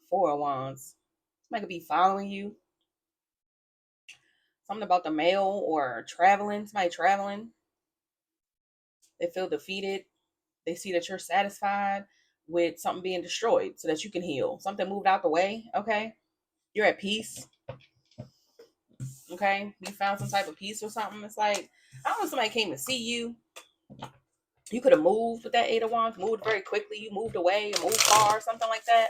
[SPEAKER 1] Four of Wands. Somebody could be following you. Something about the mail or traveling. Somebody traveling. They feel defeated. They see that you're satisfied with something being destroyed so that you can heal. Something moved out the way. Okay. You're at peace. Okay. You found some type of peace or something. It's like, I don't know if somebody came to see you. You could have moved with that Eight of Wands, moved very quickly. You moved away, you moved far, something like that.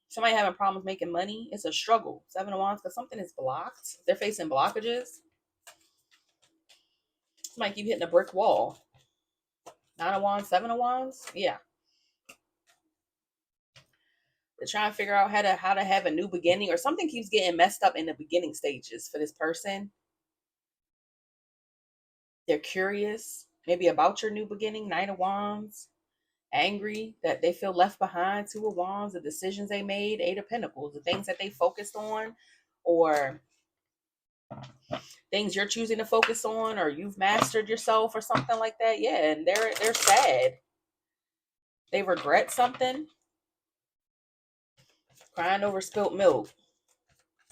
[SPEAKER 1] Somebody having problems making money. It's a struggle. Seven of Wands, because something is blocked. They're facing blockages. Somebody keep hitting a brick wall. Nine of Wands, Seven of Wands. Yeah. They're trying to figure out how to have a new beginning, or something keeps getting messed up in the beginning stages for this person. They're curious, maybe about your new beginning. Nine of Wands. Angry that they feel left behind. Two of Wands, the decisions they made. Eight of Pentacles, the things that they focused on, or things you're choosing to focus on, or you've mastered yourself or something like that. Yeah, and they're sad. They regret something. Crying over spilt milk.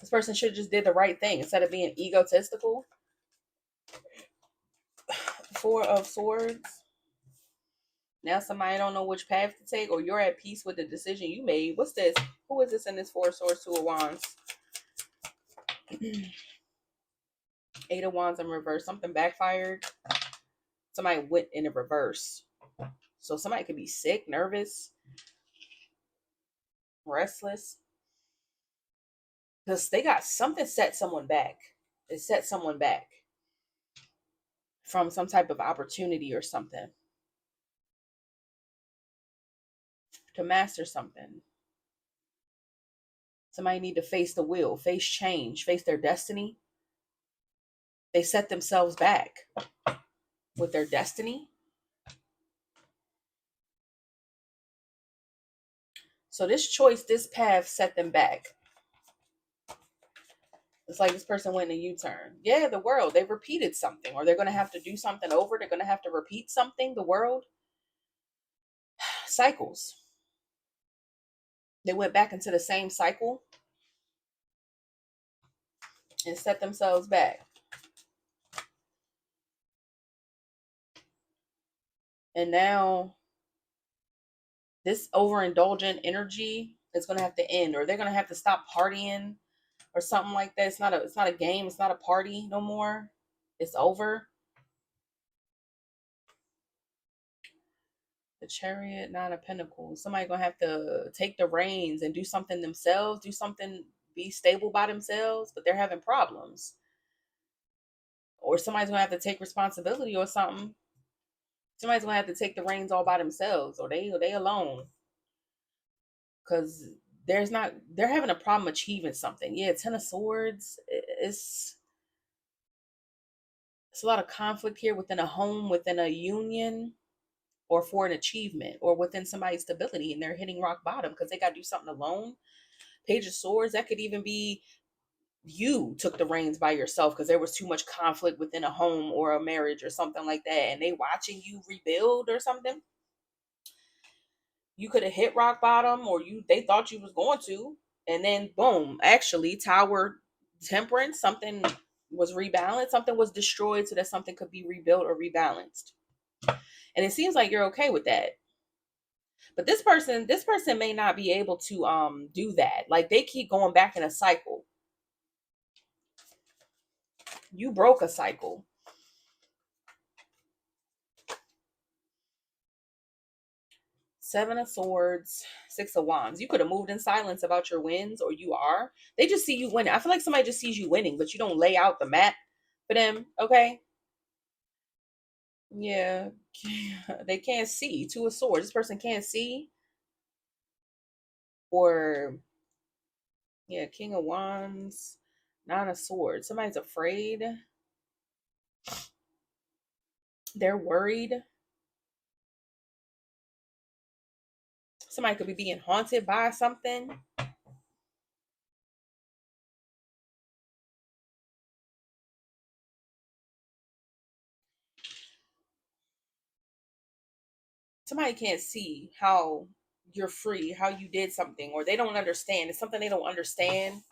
[SPEAKER 1] This person should have just did the right thing instead of being egotistical. Four of Swords. Now somebody don't know which path to take, or you're at peace with the decision you made. What's this? Who is this in this Four of Swords, Two of Wands? Eight of Wands in reverse. Something backfired. Somebody went in the reverse. So somebody could be sick, nervous, restless. Because they got something set someone back. It set someone back from some type of opportunity or something. To master something. Somebody need to face the will, face change, face their destiny. They set themselves back with their destiny. So this choice, this path set them back. It's like this person went in a U-turn. Yeah, the world, they've repeated something, or they're going to have to do something over. They're going to have to repeat something. The world cycles. They went back into the same cycle and set themselves back. And now this overindulgent energy It's gonna have to end, or they're gonna have to stop partying or something like that. It's not a game, it's not a party no more. It's over. The Chariot, Nine of Pentacles. Somebody gonna have to take the reins and do something themselves, do something, be stable by themselves, but they're having problems. Or somebody's gonna have to take responsibility or something. Somebody's gonna have to take the reins all by themselves, or they alone. Cause they're having a problem achieving something. Yeah, Ten of Swords. It's a lot of conflict here within a home, within a union, or for an achievement, or within somebody's stability, and they're hitting rock bottom because they got to do something alone. Page of Swords, that could even be you took the reins by yourself because there was too much conflict within a home or a marriage or something like that, and they watching you rebuild or something. You could have hit rock bottom, or they thought you was going to, and then boom, actually Tower, Temperance, something was rebalanced, something was destroyed so that something could be rebuilt or rebalanced. And it seems like you're okay with that. But this person may not be able to do that. Like, they keep going back in a cycle. You broke a cycle. Seven of Swords, Six of Wands. You could have moved in silence about your wins, or you are. They just see you winning. I feel like somebody just sees you winning, but you don't lay out the map for them. Okay. Yeah. They can't see. Two of Swords. This person can't see. Or, yeah, King of Wands, Nine of Swords. Somebody's afraid. They're worried. Somebody could be being haunted by something. Somebody can't see how you're free, how you did something, or they don't understand. It's something they don't understand.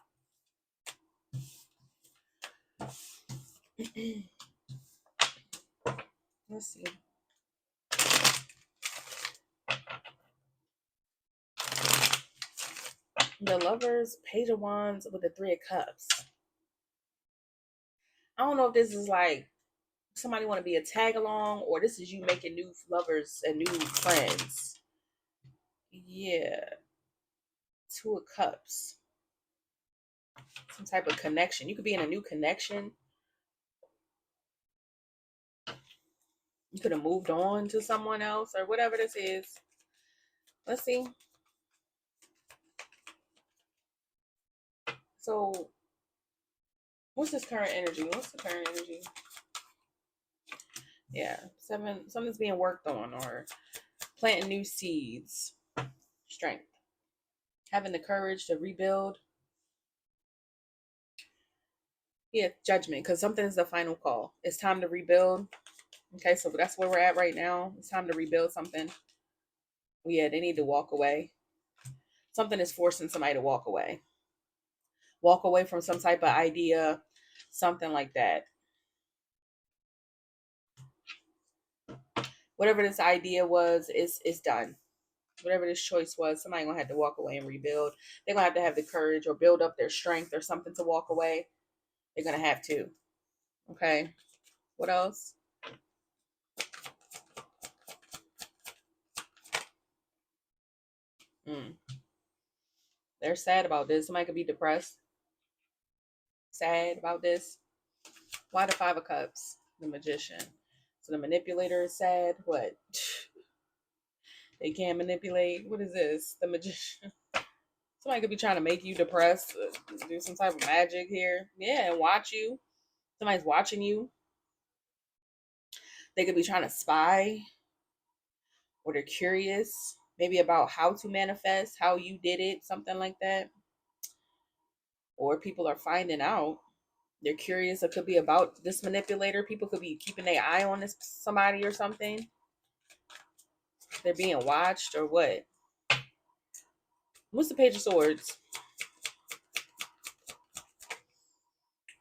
[SPEAKER 1] Let's see. The Lovers, Page of Wands with the Three of Cups. I don't know if this is like somebody want to be a tag along, or this is you making new lovers and new friends. Yeah. Two of Cups. Some type of connection. You could be in a new connection. You could have moved on to someone else or whatever this is. Let's see. So, what's this current energy? What's the current energy? Yeah, seven. Something's being worked on, or planting new seeds. Strength. Having the courage to rebuild. Yeah, Judgment, because something is the final call. It's time to rebuild. Okay, so that's where we're at right now. It's time to rebuild something. Yeah, they need to walk away. Something is forcing somebody to walk away. Walk away from some type of idea, something like that. Whatever this idea was, it's done. Whatever this choice was, somebody gonna have to walk away and rebuild. They're gonna have to have the courage or build up their strength or something to walk away. They're gonna have to. Okay. What else? Mm. They're sad about this. Somebody could be depressed, sad about this. Why the Five of Cups? The Magician. So the manipulator is sad. What? They can't manipulate. What is this? The Magician. Somebody could be trying to make you depressed, do some type of magic here. Yeah, and watch you. Somebody's watching you. They could be trying to spy, or they're curious, maybe about how to manifest, how you did it, something like that. Or people are finding out. They're curious. It could be about this manipulator. People could be keeping their eye on this somebody or something. They're being watched or what? What's the Page of Swords?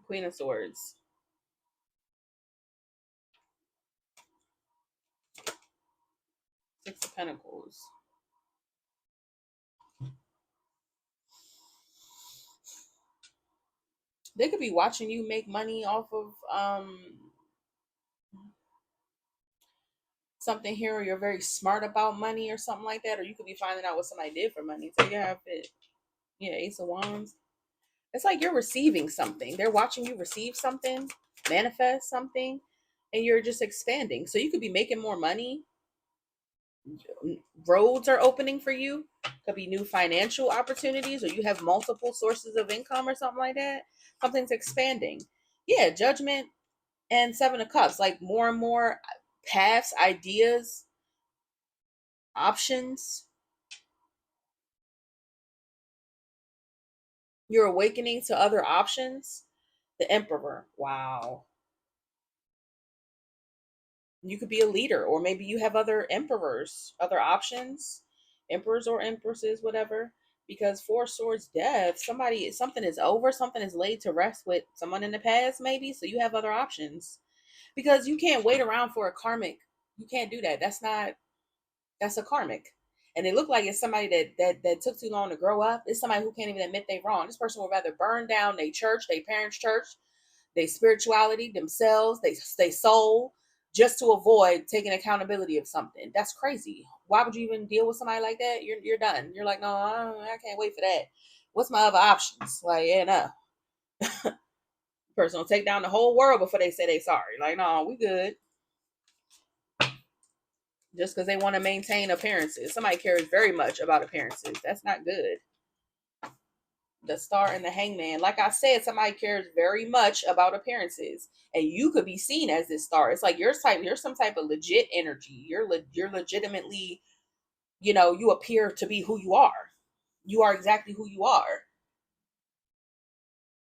[SPEAKER 1] Queen of Swords. Six of Pentacles. They could be watching you make money off of something here, or you're very smart about money or something like that, or you could be finding out what somebody did for money. So you have it. Yeah, Ace of Wands. It's like you're receiving something. They're watching you receive something, manifest something, and you're just expanding. So you could be making more money. Roads are opening for you. Could be new financial opportunities, or you have multiple sources of income or something like that. Something's expanding. Yeah, Judgment and Seven of Cups. Like more and more paths, ideas, options. You're awakening to other options. The Emperor. Wow. You could be a leader, or maybe you have other emperors, other options, emperors or empresses, whatever. Because Four Swords death, something is over, something is laid to rest with someone in the past, maybe. So you have other options. Because you can't wait around for a karmic. You can't do that. That's a karmic. And it looked like it's somebody that took too long to grow up. It's somebody who can't even admit they wrong. This person would rather burn down their church, their parents' church, their spirituality, themselves, they soul, just to avoid taking accountability of something. That's crazy. Why would you even deal with somebody like that? You're done. You're like, no, I can't wait for that. What's my other options? Like, yeah, no. Person will take down the whole world before they say they sorry. Like, no, we good. Just because they want to maintain appearances. Somebody cares very much about appearances. That's not good. The Star and the Hangman. Like I said, somebody cares very much about appearances, and you could be seen as this star. It's like you're some type of legit energy. You're legitimately, you appear to be who you are. You are exactly who you are.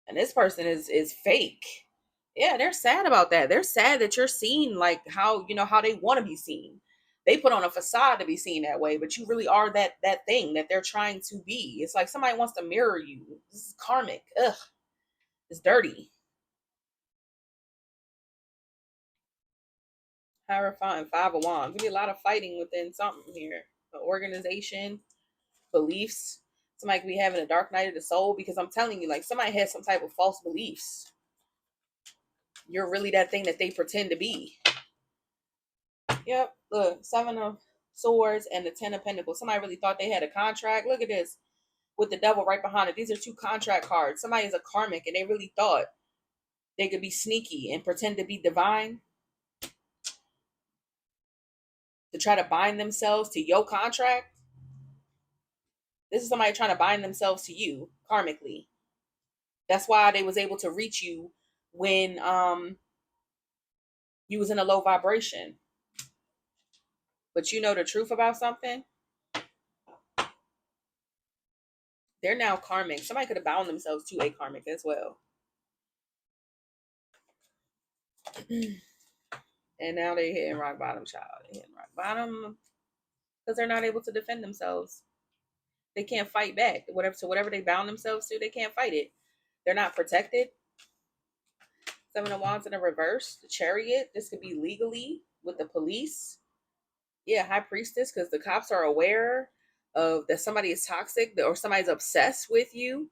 [SPEAKER 1] And this person is fake. Yeah, they're sad about that. They're sad that you're seen like how they want to be seen. They put on a facade to be seen that way, but you really are that thing that they're trying to be. It's like somebody wants to mirror you. This is karmic. Ugh, it's dirty. Hierophant and Five of Wands. There'll be a lot of fighting within something here. An organization, beliefs. Somebody could be having a dark night of the soul, because I'm telling you, like, somebody has some type of false beliefs. You're really that thing that they pretend to be. Yep. Look, Seven of Swords and the Ten of Pentacles. Somebody really thought they had a contract. Look at this. With the devil right behind it. These are two contract cards. Somebody is a karmic and they really thought they could be sneaky and pretend to be divine to try to bind themselves to your contract. This is somebody trying to bind themselves to you karmically. That's why they was able to reach you when you was in a low vibration. But you know the truth about something, they're now karmic. Somebody could have bound themselves to a karmic as well. And now they're hitting rock bottom, child. They're hitting rock bottom because they're not able to defend themselves. They can't fight back. Whatever they bound themselves to, they can't fight it. They're not protected. Seven of Wands in a reverse. The Chariot. This could be legally with the police. Yeah, High Priestess, because the cops are aware of that somebody is toxic, or somebody's obsessed with you,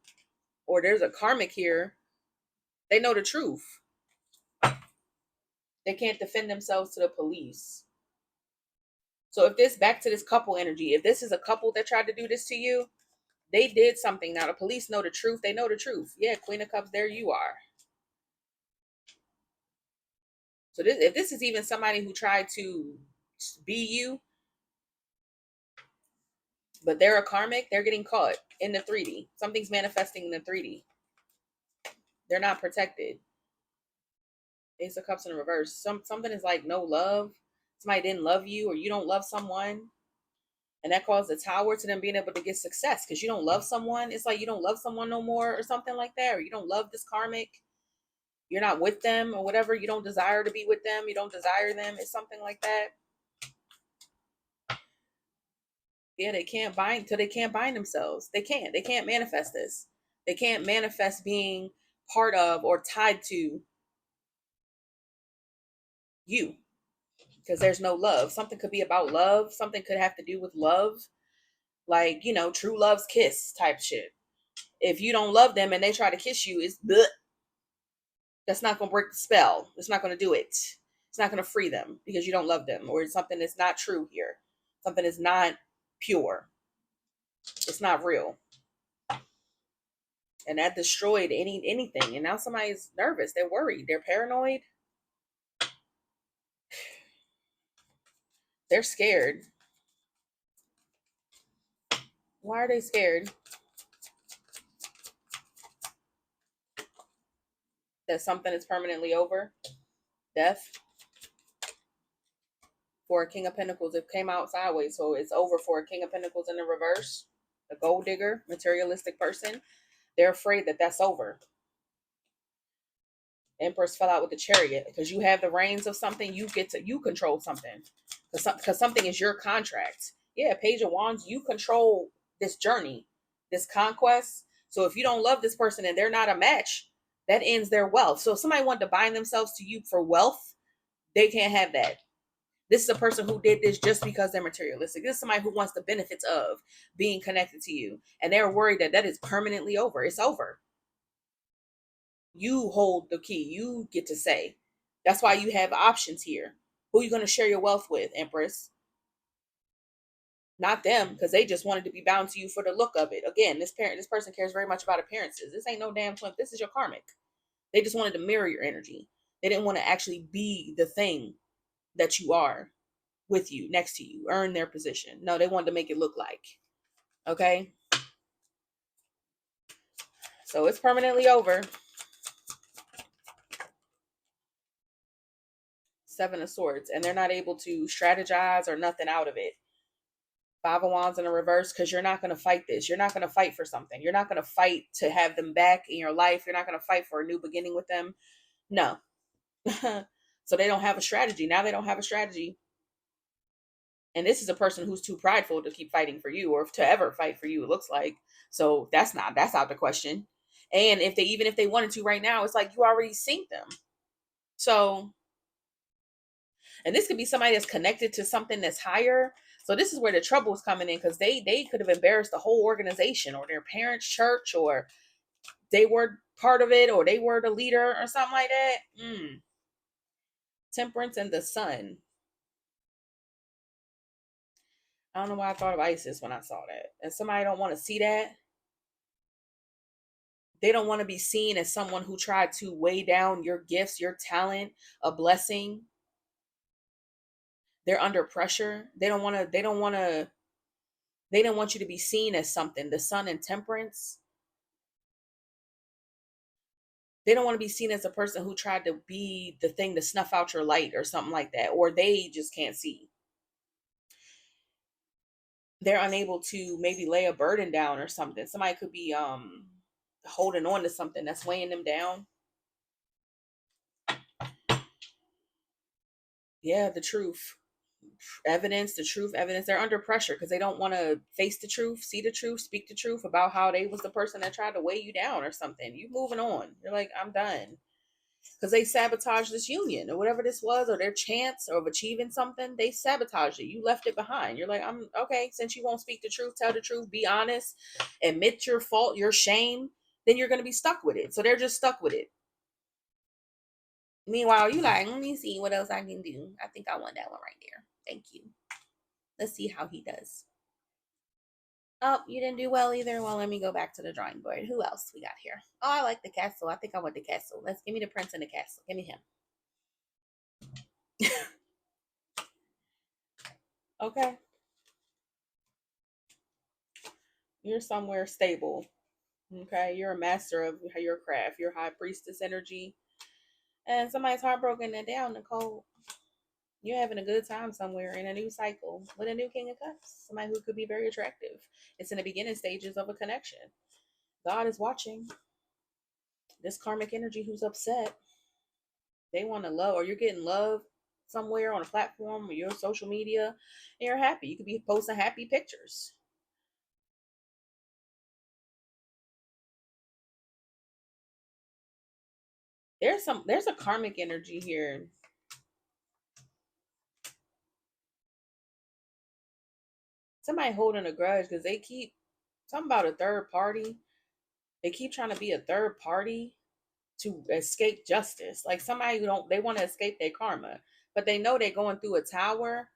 [SPEAKER 1] or there's a karmic here. They know the truth. They can't defend themselves to the police. So if this, back to this couple energy, if this is a couple that tried to do this to you, they did something. Now the police know the truth. They know the truth. Yeah, Queen of Cups, there you are. So if this is even somebody who tried to be you, but they're a karmic, they're getting caught in the 3D. Something's manifesting in the 3D. They're not protected. Ace of Cups in reverse. Something is like no love. Somebody didn't love you, or you don't love someone. And that caused the Tower to them being able to get success because you don't love someone. It's like you don't love someone no more or something like that. Or you don't love this karmic. You're not with them or whatever. You don't desire to be with them. You don't desire them. It's something like that. Yeah, they can't bind till they can't bind themselves. They can't. They can't manifest this. They can't manifest being part of or tied to you because there's no love. Something could be about love. Something could have to do with love. Like, true love's kiss type shit. If you don't love them and they try to kiss you, it's bleh. That's not going to break the spell. It's not going to do it. It's not going to free them because you don't love them, or something that's not true here. Something is not pure. It's not real. And that destroyed anything. And now somebody's nervous. They're worried. They're paranoid. They're scared. Why are they scared? That something is permanently over? Death? For a King of Pentacles, it came out sideways. So it's over for a King of Pentacles in the reverse. A gold digger, materialistic person. They're afraid that that's over. Empress fell out with the Chariot because you have the reins of something. You control something because something is your contract. Yeah, Page of Wands, you control this journey, this conquest. So if you don't love this person and they're not a match, that ends their wealth. So if somebody wanted to bind themselves to you for wealth, they can't have that. This is a person who did this just because they're materialistic. This is somebody who wants the benefits of being connected to you, and they're worried that that is permanently over. It's over. You hold the key. You get to say. That's why you have options here. Who are you going to share your wealth with, Empress? Not them, because they just wanted to be bound to you for the look of it. Again, this person cares very much about appearances. This ain't no damn twin. This is your karmic. They just wanted to mirror your energy. They didn't want to actually be the thing that you are with you, next to you, earn their position. No, they wanted to make it look like. Okay? So it's permanently over. Seven of Swords. And they're not able to strategize or nothing out of it. Five of Wands in a reverse, because you're not going to fight this. You're not going to fight for something. You're not going to fight to have them back in your life. You're not going to fight for a new beginning with them. No. So they don't have a strategy. Now they don't have a strategy. And this is a person who's too prideful to keep fighting for you or to ever fight for you, it looks like. So that's out the question. And if they wanted to right now, it's like you already synced them. So, and this could be somebody that's connected to something that's higher. So this is where the trouble is coming in, because they could have embarrassed the whole organization or their parents' church, or they were part of it, or they were the leader or something like that. Temperance and the Sun. I don't know why I thought of Isis when I saw that. And somebody don't want to see that. They don't want to be seen as someone who tried to weigh down your gifts, your talent, a blessing. They're under pressure. They don't want you to be seen as something. The Sun and Temperance. They don't want to be seen as a person who tried to be the thing to snuff out your light or something like that. Or they just can't see. They're unable to maybe lay a burden down or something. Somebody could be holding on to something that's weighing them down. Yeah, the truth. The truth evidence. They're under pressure because they don't want to face the truth, see the truth, speak the truth about how they was the person that tried to weigh you down or something. You moving on. You're like, I'm done. Because they sabotaged this union or whatever this was, or their chance of achieving something. They sabotaged it. You left it behind. You're like, I'm okay. Since you won't speak the truth, tell the truth, be honest, admit your fault, your shame, then you're going to be stuck with it. So they're just stuck with it. Meanwhile, you like, let me see what else I can do. I think I want that one right there. Thank you. Let's see how he does. Oh, you didn't do well either. Well, let me go back to the drawing board. Who else we got here? Oh, I like the castle. I think I want the castle. Let's give me the prince in the castle. Give me him. Okay. You're somewhere stable. Okay. You're a master of your craft. You're high priestess energy. And somebody's heartbroken and down, Nicole. You're having a good time somewhere in a new cycle with a new King of Cups. Somebody who could be very attractive. It's in the beginning stages of a connection. God is watching. This karmic energy who's upset. They want to love, or you're getting love somewhere on a platform or your social media, and you're happy. You could be posting happy pictures. There's a karmic energy here. Somebody holding a grudge because they keep something about a third party. They keep trying to be a third party. to escape justice. Like somebody who don't, they want to escape their karma, but they know they're going through a tower.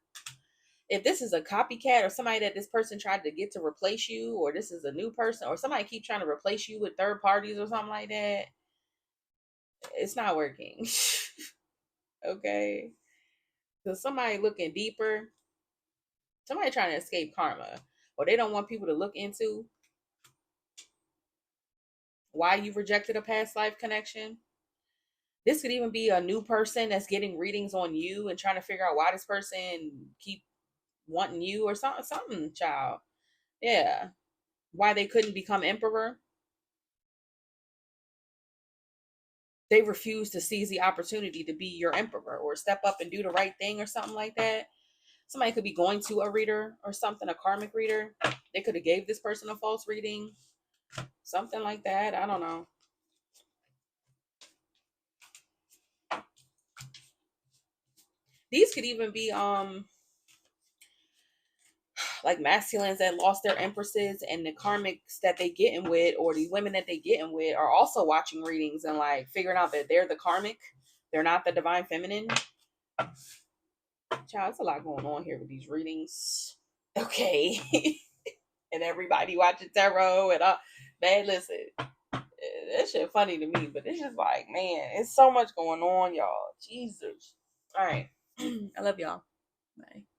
[SPEAKER 1] If this is a copycat or somebody that this person tried to get to replace you, or this is a new person, or somebody keep trying to replace you with third parties or something like that, it's not working. Okay. So somebody looking deeper, somebody trying to escape karma, or they don't want people to look into why you rejected a past life connection. This could even be a new person that's getting readings on you and trying to figure out why this person keep wanting you or something, child. Yeah. Why they couldn't become emperor. They refuse to seize the opportunity to be your emperor or step up and do the right thing or something like that. Somebody could be going to a reader or something, a karmic reader. They could have gave this person a false reading, something like that. I don't know. These could even be like masculines that lost their empresses, and the karmics that they getting with, or the women that they getting with, are also watching readings and like figuring out that they're the karmic, they're not the divine feminine. Child, it's a lot going on here with these readings. Okay. And everybody watching tarot and all. Man, listen, that shit funny to me, but it's just like, man, it's so much going on, y'all. Jesus. All right. I love y'all. Bye.